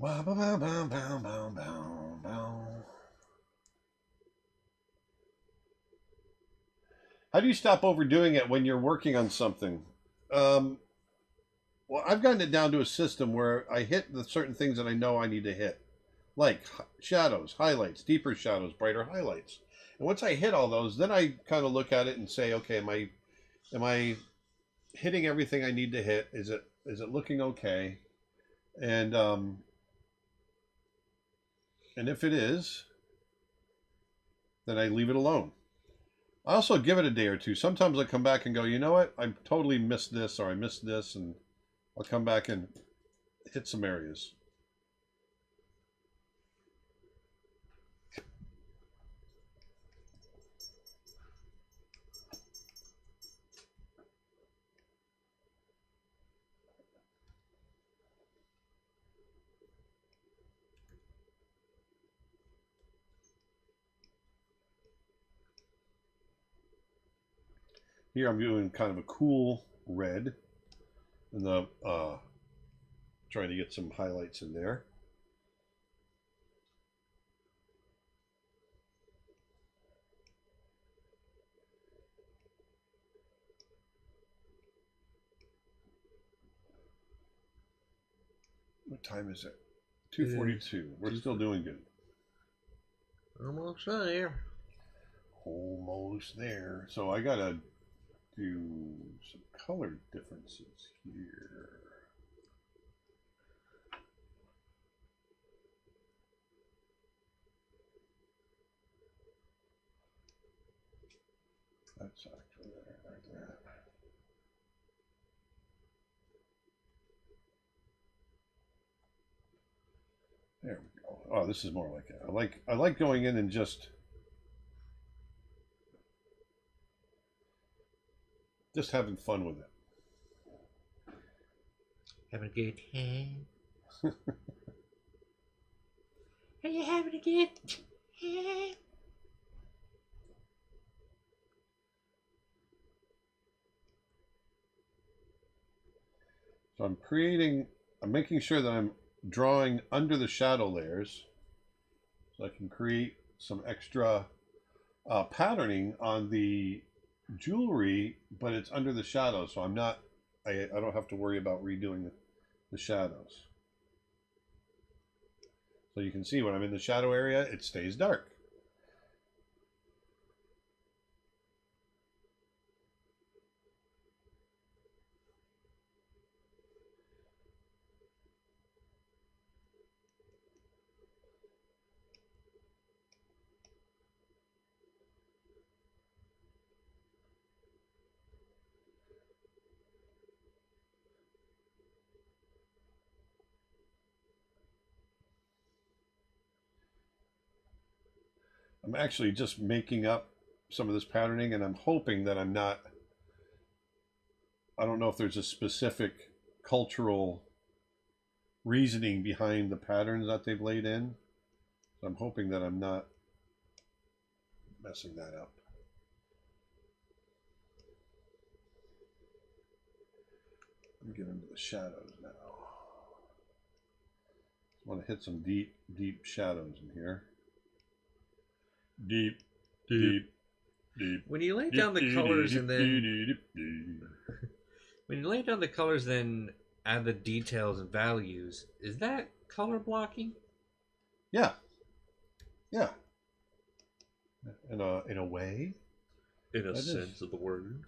Bow, bow, bow, bow, bow, bow, bow, bow. How do you stop overdoing it when you're working on something? Well, I've gotten it down to a system where I hit the certain things that I know I need to hit. like shadows, highlights, deeper shadows, brighter highlights. And once I hit all those, then I kind of look at it and say, okay, am I hitting everything I need to hit? Is it looking okay? And if it is, then I leave it alone. I also give it a day or two. Sometimes I come back and go, you know what? I totally missed this, or I missed this, and I'll come back and hit some areas. Here I'm doing kind of a cool red, and the trying to get some highlights in there. What time is it? 2:42. We're still doing good. Almost there. Almost there. So I gotta do some color differences here. That's actually there, like that. There we go. Oh, this is more like it. I like going in and just having fun with it. Having a good time. Are you having a good time? So I'm making sure that I'm drawing under the shadow layers so I can create some extra patterning on the jewelry, but it's under the shadows, so I don't have to worry about redoing the shadows. So you can see when I'm in the shadow area, it stays dark. I'm actually just making up some of this patterning, and I'm hoping that I don't know if there's a specific cultural reasoning behind the patterns that they've laid in. So I'm hoping that I'm not messing that up. Let me get into the shadows now. Just want to hit some deep shadows in here. Deep. When you lay down the colors and then when you lay down the colors, then add the details and values, is that color blocking? Yeah. In a way. In a sense of the word.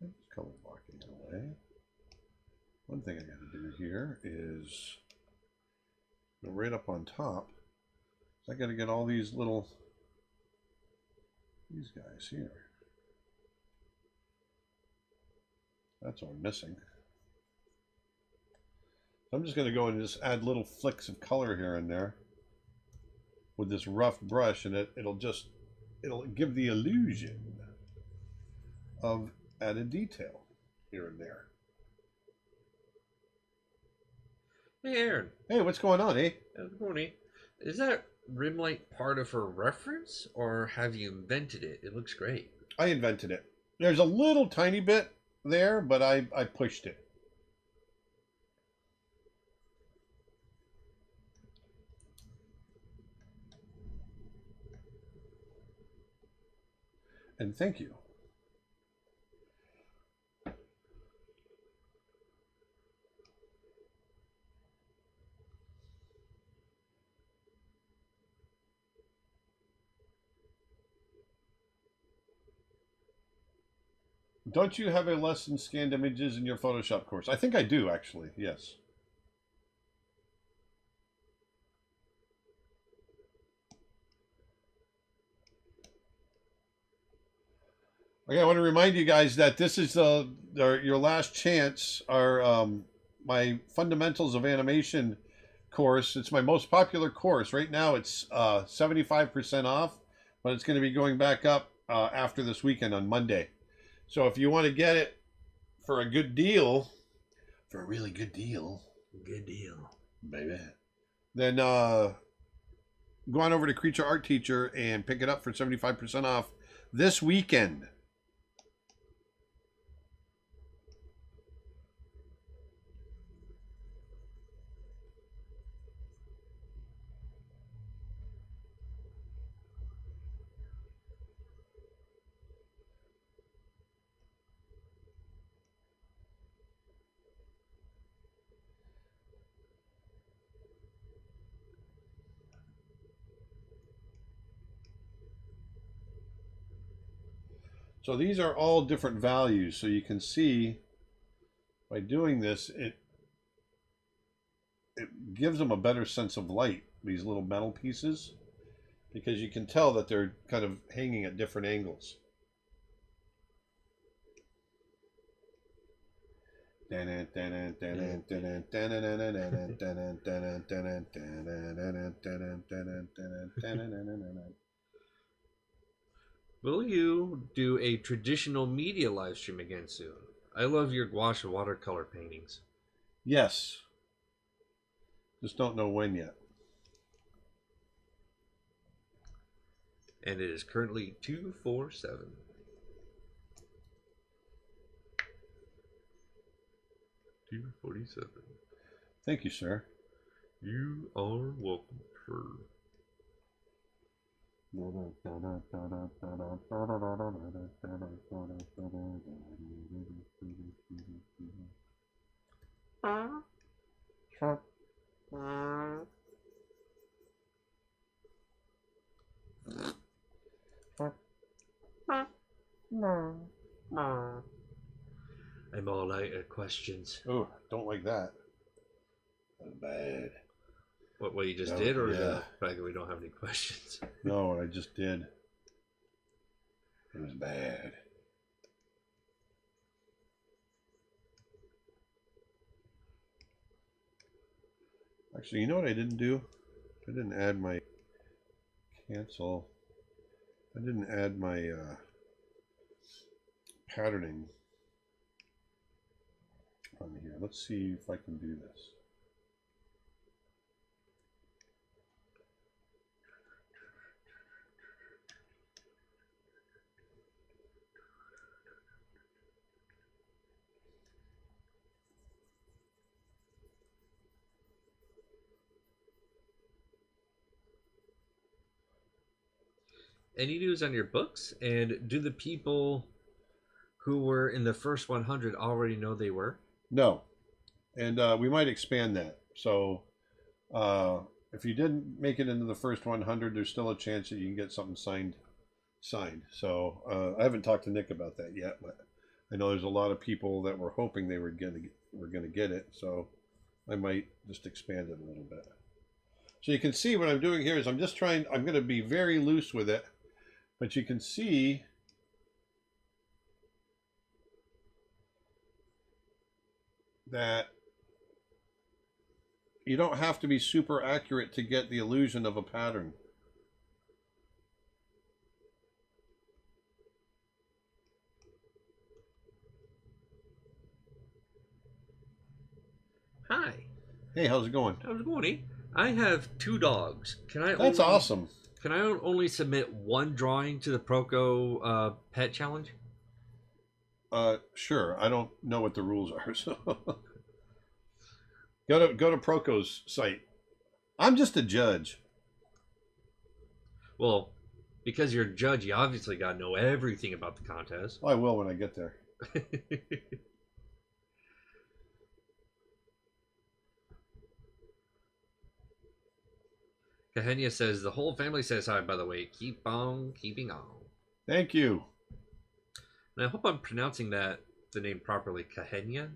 It's color blocking in a way. One thing I got to do here is go right up on top. So I got to get all these guys here. That's what I'm missing. So I'm just going to go and just add little flicks of color here and there with this rough brush, and it'll give the illusion of added detail here and there. Hey, Aaron. Hey, what's going on, eh? Good morning. Is that rim light part of her reference, or have you invented it? It looks great. I invented it. There's a little tiny bit there, but I pushed it. And thank you. Don't you have a lesson scanned images in your Photoshop course? I think I do, actually. Yes. Okay, I want to remind you guys that this is your last chance. My Fundamentals of Animation course. It's my most popular course. Right now it's 75% off, but it's going to be going back up after this weekend on Monday. So if you want to get it for a good deal, for a really good deal, baby, then go on over to Creature Art Teacher and pick it up for 75% off this weekend. So these are all different values. So you can see by doing this, it gives them a better sense of light, these little metal pieces, because you can tell that they're kind of hanging at different angles. Will you do a traditional media live stream again soon? I love your gouache watercolor paintings. Yes. Just don't know when yet. And it is currently 247. $247. Thank you, sir. You are welcome, sir. I'm all out of questions. Oh, don't like that. That's bad. What you just did, or the fact that we don't have any questions? No, what I just did. It was bad. Actually, you know what I didn't do? I didn't add my cancel. I didn't add my patterning on here. Let's see if I can do this. Any news on your books? And do the people who were in the first 100 already know they were? No. And we might expand that. So if you didn't make it into the first 100, there's still a chance that you can get something signed. So I haven't talked to Nick about that yet, but I know there's a lot of people that were hoping they were going to get it. So I might just expand it a little bit. So you can see what I'm doing here is I'm going to be very loose with it. But you can see that you don't have to be super accurate to get the illusion of a pattern. Hi. Hey, how's it going? How's it going? I have 2 dogs. That's awesome. Can I only submit 1 drawing to the Proco pet challenge? Sure. I don't know what the rules are, so go to Proco's site. I'm just a judge. Well, because you're a judge, you obviously got to know everything about the contest. I will when I get there. Kahenia says, the whole family says hi, by the way. Keep on keeping on. Thank you. And I hope I'm pronouncing the name properly. Kahenya?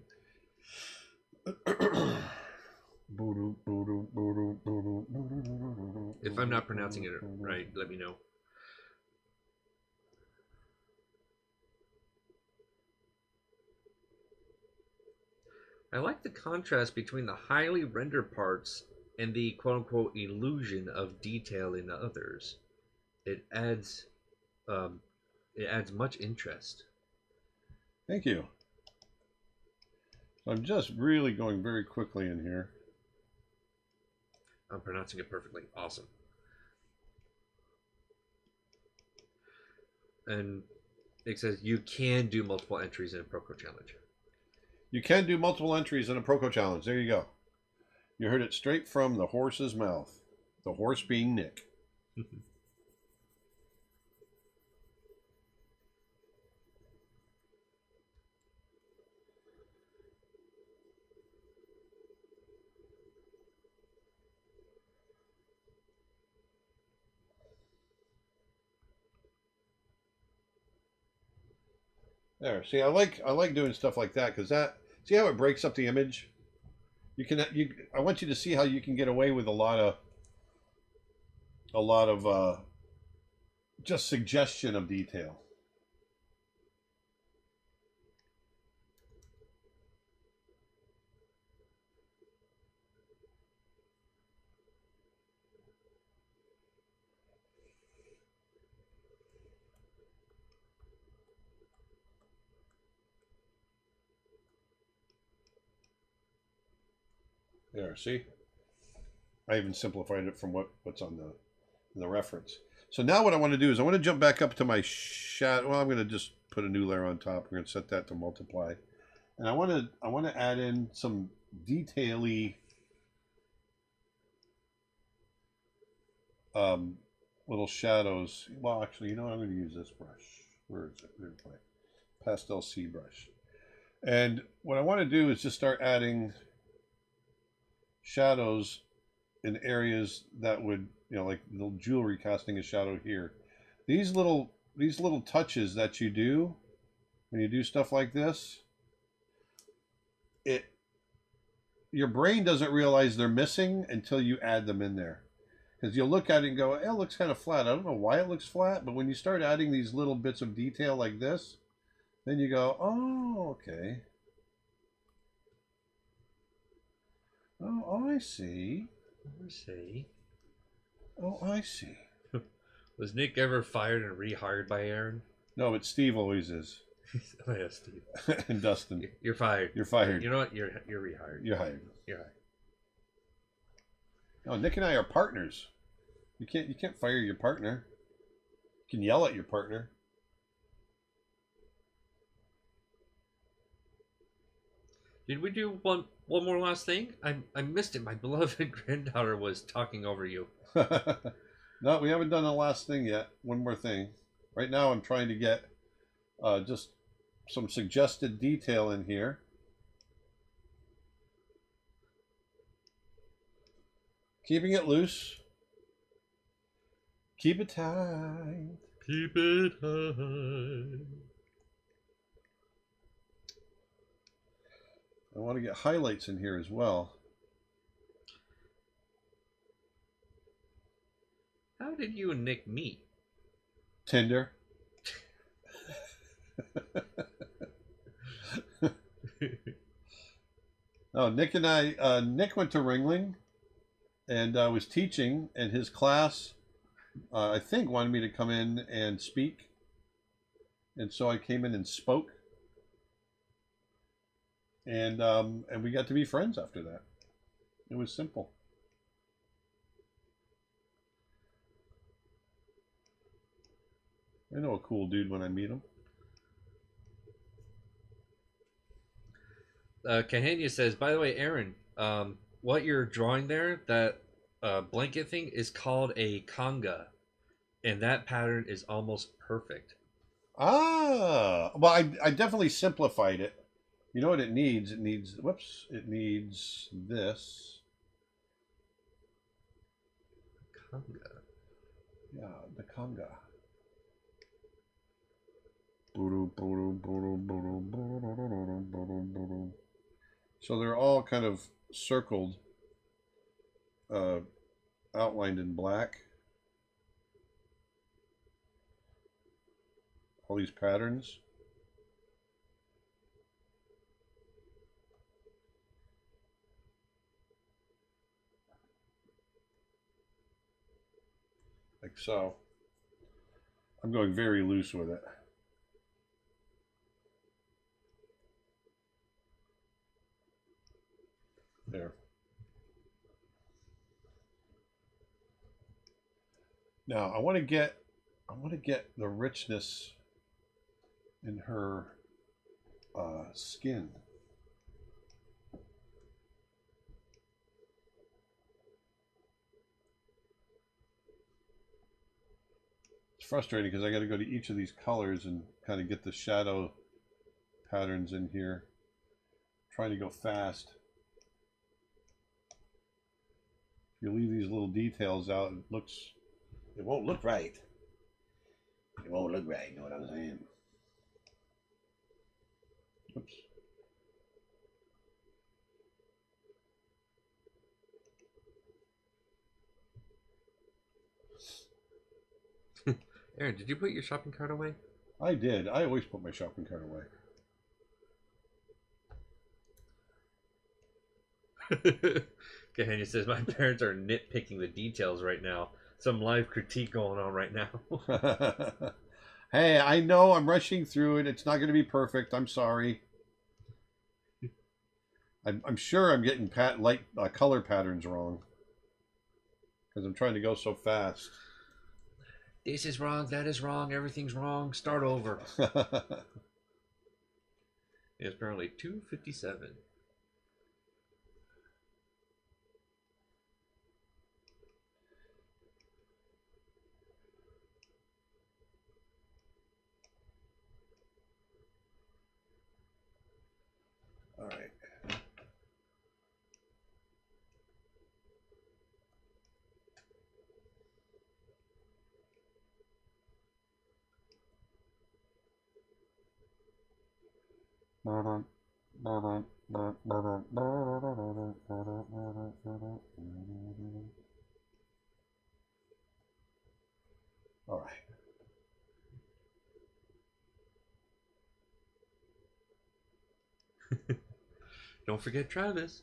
If I'm not pronouncing it right, let me know. I like the contrast between the highly rendered parts and the quote-unquote illusion of detail in others. It adds much interest. Thank you. So I'm just really going very quickly in here. I'm pronouncing it perfectly. Awesome. And it says you can do multiple entries in a Proco challenge. You can do multiple entries in a Proco challenge. There you go. You heard it straight from the horse's mouth. The horse being Nick. There. See, I like doing stuff like that because that. See how it breaks up the image. I want you to see how you can get away with a lot of just suggestion of detail. There, see? I even simplified it from what's on the reference. So now what I want to do is I want to jump back up to my shadow. Well, I'm going to just put a new layer on top. We're going to set that to multiply. And I want to add in some detail-y little shadows. Well, actually, you know what? I'm going to use this brush. Where is it? There's my Pastel C brush. And what I want to do is just start adding shadows in areas that would, like the jewelry casting a shadow here. These little touches that you do when you do stuff like this, your brain doesn't realize they're missing until you add them in there. Because you'll look at it and go, it looks kind of flat. I don't know why it looks flat, but when you start adding these little bits of detail like this, then you go, oh, okay. Oh, I see. I see. Oh, I see. Was Nick ever fired and rehired by Aaron? No, but Steve always is. Oh, yeah, Steve. And Dustin. You're fired. You're fired. You know what? You're rehired. You're hired. You're hired. Oh, Nick and I are partners. You can't fire your partner. You can yell at your partner. Did we do one more last thing? I missed it. My beloved granddaughter was talking over you. No, we haven't done the last thing yet. One more thing. Right now I'm trying to get just some suggested detail in here. Keeping it loose. Keep it tight. Keep it high. I want to get highlights in here as well. How did you and Nick meet? Tinder. No, Nick and I, Nick went to Ringling and was teaching, and his class, I think, wanted me to come in and speak. And so I came in and spoke. And we got to be friends after that. It was simple. I know a cool dude when I meet him. Kahenya says, by the way, Aaron, what you're drawing there, that blanket thing, is called a conga. And that pattern is almost perfect. Ah, well, I definitely simplified it. You know what it needs? It needs, whoops, it needs this. Conga. Yeah, the conga. So they're all kind of circled, outlined in black. All these patterns. Like so. I'm going very loose with it. There. Now I want to get the richness in her skin. It's frustrating because I got to go to each of these colors and kind of get the shadow patterns in here. I'm trying to go fast. If you leave these little details out, it won't look right. It won't look right, you know what I'm saying? Oops. Aaron, did you put your shopping cart away? I did. I always put my shopping cart away. Kahanya says, my parents are nitpicking the details right now. Some live critique going on right now. Hey, I know I'm rushing through it. It's not going to be perfect. I'm sorry. I'm sure I'm getting color patterns wrong because I'm trying to go so fast. This is wrong. That is wrong. Everything's wrong. Start over. It's apparently 2:57. All right. All right. Don't forget Travis.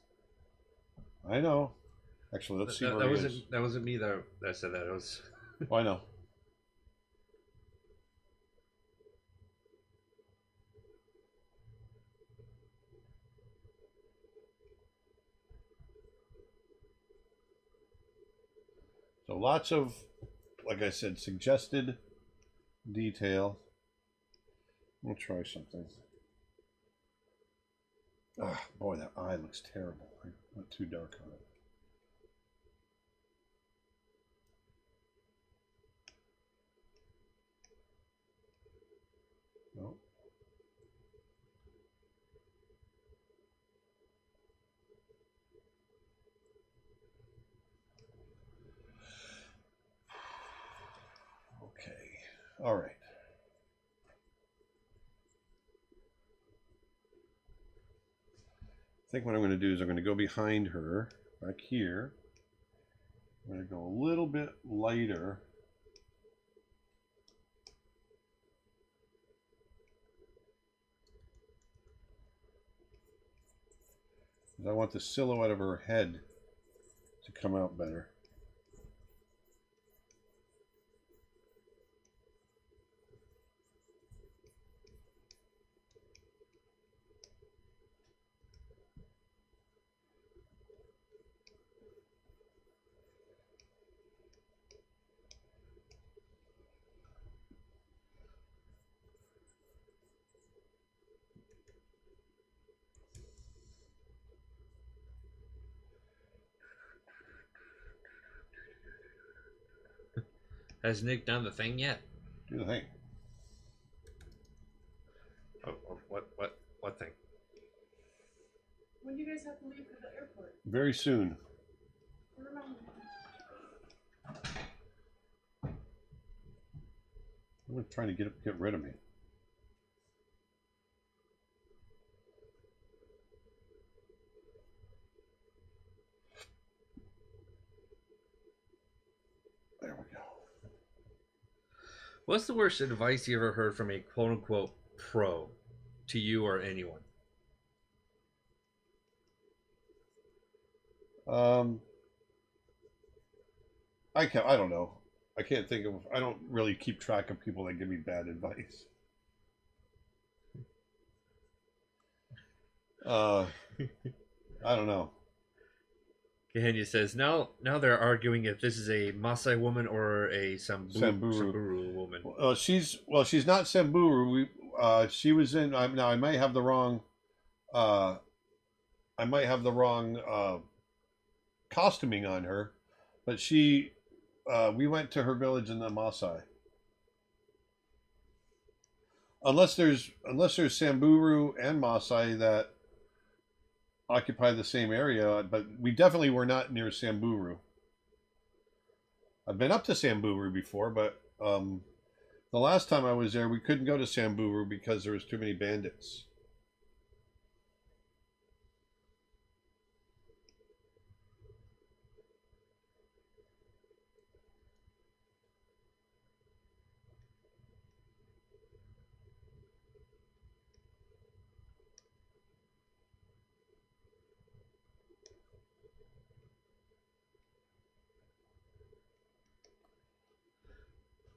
I know. Actually, let's see where he is. That wasn't me that said that. It was. Oh, I know. So lots of, like I said, suggested detail. We'll try something. Ah, boy, that eye looks terrible. I went too dark on it. No. Okay. All right. I think what I'm going to do is I'm going to go behind her, back here. I'm going to go a little bit lighter. I want the silhouette of her head to come out better. Has Nick done the thing yet? Do the thing. Oh, what thing? When do you guys have to leave for the airport? Very soon. Everyone's trying to get rid of me. What's the worst advice you ever heard from a quote-unquote pro to you or anyone? I don't know. I can't think of. I don't really keep track of people that give me bad advice. I don't know. Kenya says now they're arguing if this is a Maasai woman or a Samburu woman. She's not Samburu. She was in. Now I might have the wrong. I might have the wrong costuming on her, but she. We went to her village in the Maasai. Unless there's Samburu and Maasai that occupy the same area, but we definitely were not near Samburu. I've been up to Samburu before, but the last time I was there, we couldn't go to Samburu because there was too many bandits.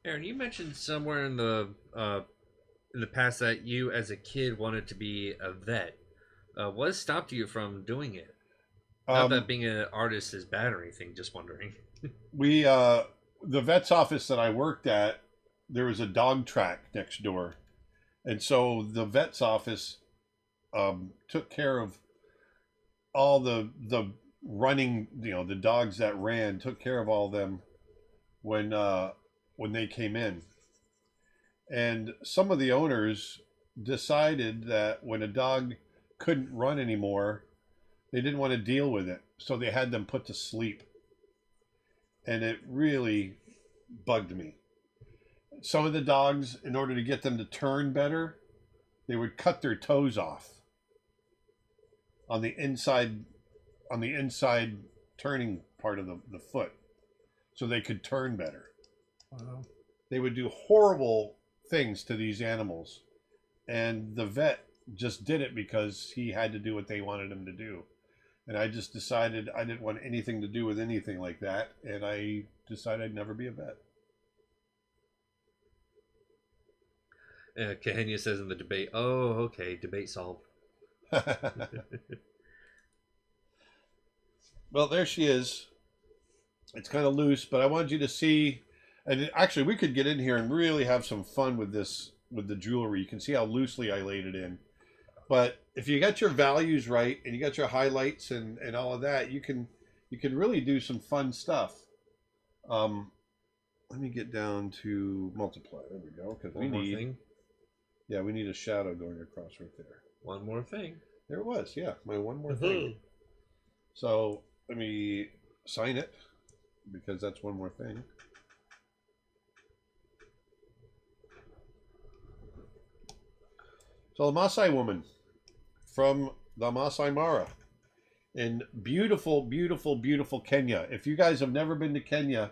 Aaron, you mentioned somewhere in the past that you, as a kid, wanted to be a vet. What stopped you from doing it? Not that being an artist is bad or anything. Just wondering. The vet's office that I worked at, there was a dog track next door, and so the vet's office took care of all the running. The dogs that ran, took care of all of them when they came in. And some of the owners decided that when a dog couldn't run anymore, they didn't want to deal with it. So they had them put to sleep. And it really bugged me. Some of the dogs, in order to get them to turn better, they would cut their toes off on the inside turning part of the foot so they could turn better. Wow. They would do horrible things to these animals, and the vet just did it because he had to do what they wanted him to do. And I just decided I didn't want anything to do with anything like that, and I decided I'd never be a vet. Kenya says in the debate, "Oh, okay, debate solved." Well, there she is. It's kind of loose, but I wanted you to see. And actually, we could get in here and really have some fun with this, with the jewelry. You can see how loosely I laid it in. But if you got your values right and you got your highlights and all of that, you can really do some fun stuff. Let me get down to multiply. There we go. Because we need a shadow going across right there. One more thing. There it was. Yeah, my one more thing. So let me sign it because that's one more thing. So the Maasai woman from the Maasai Mara in beautiful, beautiful, beautiful Kenya. If you guys have never been to Kenya,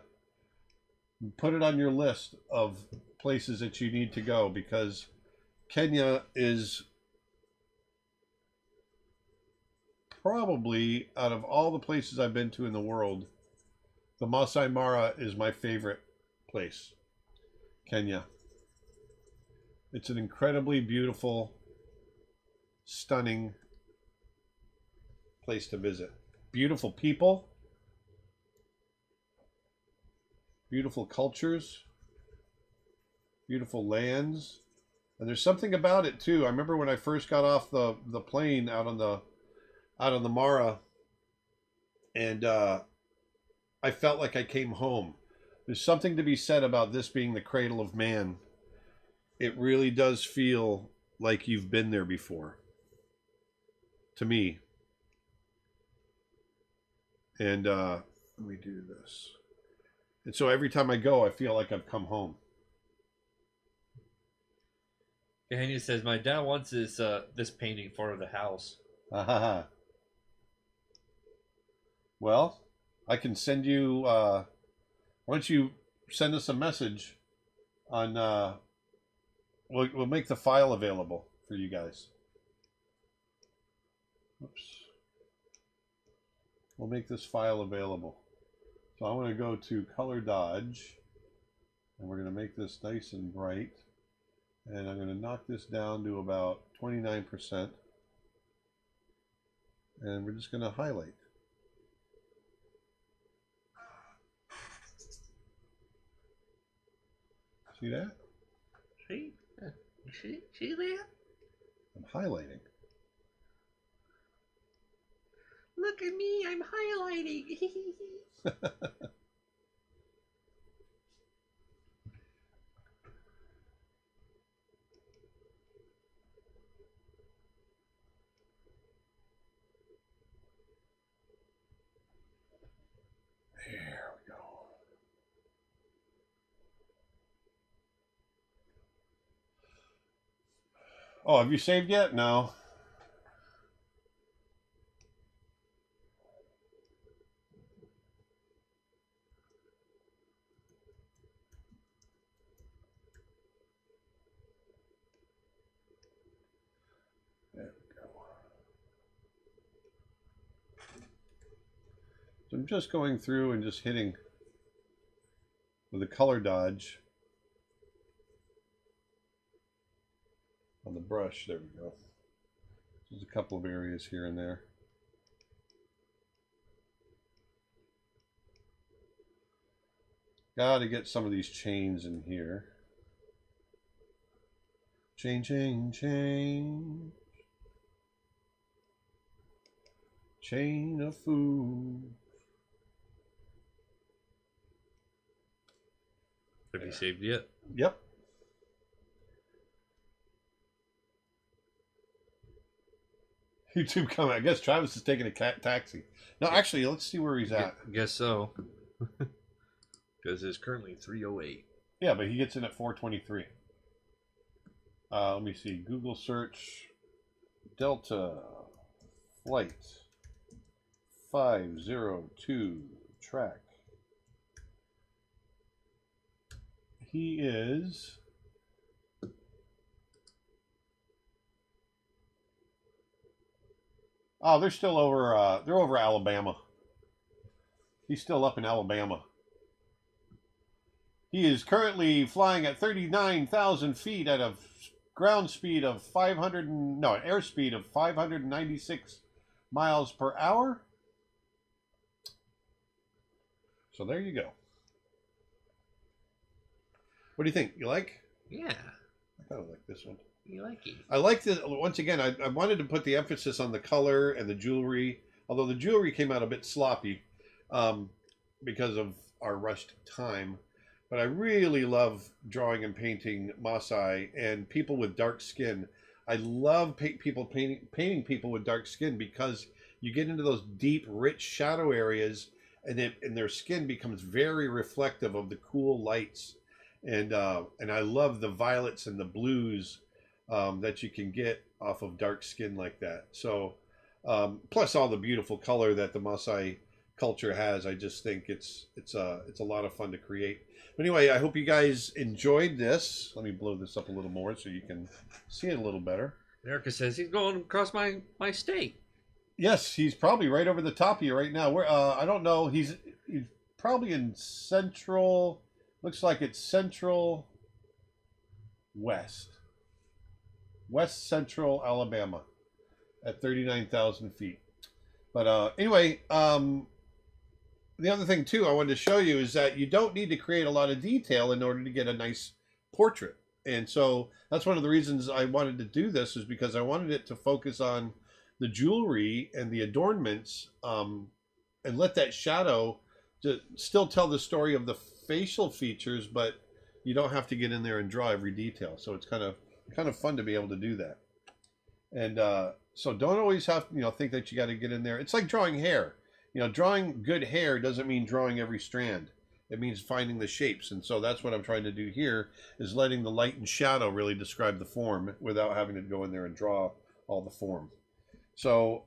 put it on your list of places that you need to go, because Kenya is probably, out of all the places I've been to in the world, the Maasai Mara is my favorite place. Kenya. It's an incredibly beautiful, stunning place to visit. Beautiful people, beautiful cultures, beautiful lands, and there's something about it too. I remember when I first got off the plane out on the Mara, and I felt like I came home. There's something to be said about this being the cradle of man. It really does feel like you've been there before, to me. And let me do this. And so every time I go, I feel like I've come home. Kenya says, "My dad wants this painting for the house." Well, I can send you. Why don't you send us a message on. We'll make the file available for you guys. Oops. We'll make this file available. So I'm going to go to Color Dodge, and we're going to make this nice and bright. And I'm going to knock this down to about 29%. And we're just going to highlight. See that? See? See that? I'm highlighting. Look at me, I'm highlighting. There we go. Oh, have you saved yet? No. There we go. So I'm just going through and just hitting with a color dodge on the brush. There we go. There's a couple of areas here and there. Got to get some of these chains in here. Chain, chain, chain. Chain of food. Have you saved yet? Yep. YouTube comment. I guess Travis is taking a taxi. No, actually, let's see where he's at. Guess so. Because it's currently 3:08. Yeah, but he gets in at 4:23. Let me see. Google search Delta Flight 502 track. He is they're still over they're over Alabama. He's still up in Alabama. He is currently flying at 39,000 feet at a ground speed of airspeed of 596 miles per hour. So there you go. What do you think? You like? Yeah. I kind of like this one. You like it? I like this. Once again, I wanted to put the emphasis on the color and the jewelry, although the jewelry came out a bit sloppy because of our rushed time. But I really love drawing and painting Maasai and people with dark skin. I love painting people with dark skin because you get into those deep, rich shadow areas, and their skin becomes very reflective of the cool lights. And I love the violets and the blues that you can get off of dark skin like that. So plus all the beautiful color that the Maasai culture has, I just think it's a lot of fun to create. But anyway, I hope you guys enjoyed this. Let me blow this up a little more so you can see it a little better. Erica says he's going across my state. Yes, he's probably right over the top of you right now. Where I don't know. He's probably in central. Looks like it's central west central Alabama at 39,000 feet. But anyway, the other thing too I wanted to show you is that you don't need to create a lot of detail in order to get a nice portrait. And so that's one of the reasons I wanted to do this, is because I wanted it to focus on the jewelry and the adornments and let that shadow to still tell the story of the facial features, but you don't have to get in there and draw every detail. So it's kind of fun to be able to do that. And so don't always have think that you got to get in there. It's like drawing hair. Drawing good hair doesn't mean drawing every strand. It means finding the shapes. And so that's what I'm trying to do here, is letting the light and shadow really describe the form without having to go in there and draw all the form. So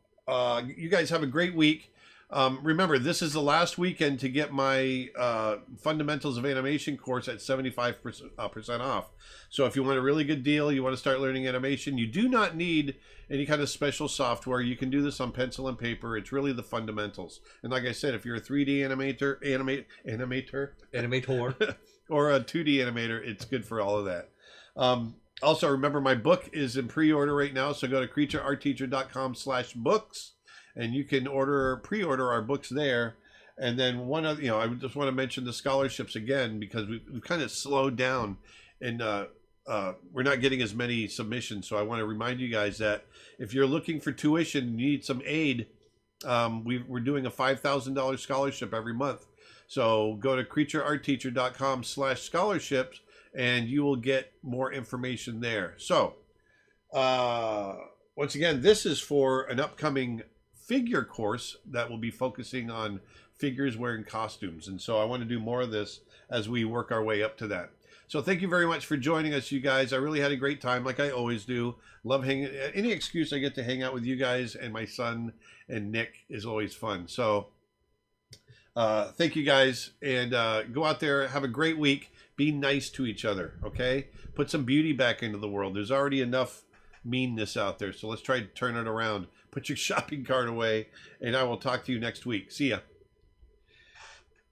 you guys have a great week. Remember, this is the last weekend to get my Fundamentals of Animation course at 75% off. So if you want a really good deal, you want to start learning animation, you do not need any kind of special software. You can do this on pencil and paper. It's really the fundamentals. And like I said, if you're a 3D animator, or a 2D animator, it's good for all of that. Also, remember, my book is in pre-order right now, so go to creatureartteacher.com/books. And you can pre-order our books there. And then one other, I just want to mention the scholarships again, because we've kind of slowed down, and we're not getting as many submissions. So I want to remind you guys that if you're looking for tuition and you need some aid, we're doing a $5,000 scholarship every month. So go to creatureartteacher.com/scholarships, and you will get more information there. So once again, this is for an upcoming figure course that will be focusing on figures wearing costumes, and so I want to do more of this as we work our way up to that. So thank you very much for joining us, you guys. I really had a great time, like I always do. Love hanging. Any excuse I get to hang out with you guys and my son and Nick is always fun. So thank you guys, and go out there, have a great week. Be nice to each other, okay? Put some beauty back into the world. There's already enough meanness out there, so let's try to turn it around. Put your shopping cart away, and I will talk to you next week. See ya.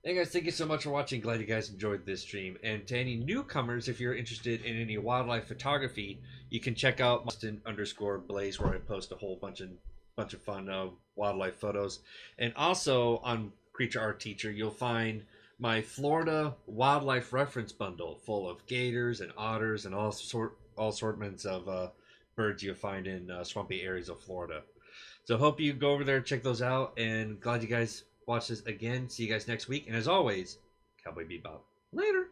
Hey guys, thank you so much for watching. Glad you guys enjoyed this stream. And to any newcomers, if you're interested in any wildlife photography, you can check out Blaise, where I post a whole bunch of fun wildlife photos. And also on Creature Art Teacher, you'll find my Florida wildlife reference bundle full of gators and otters and all assortments of birds you'll find in swampy areas of Florida. So hope you go over there, check those out, and glad you guys watch this again. See you guys next week. And as always, Cowboy Bebop. Later.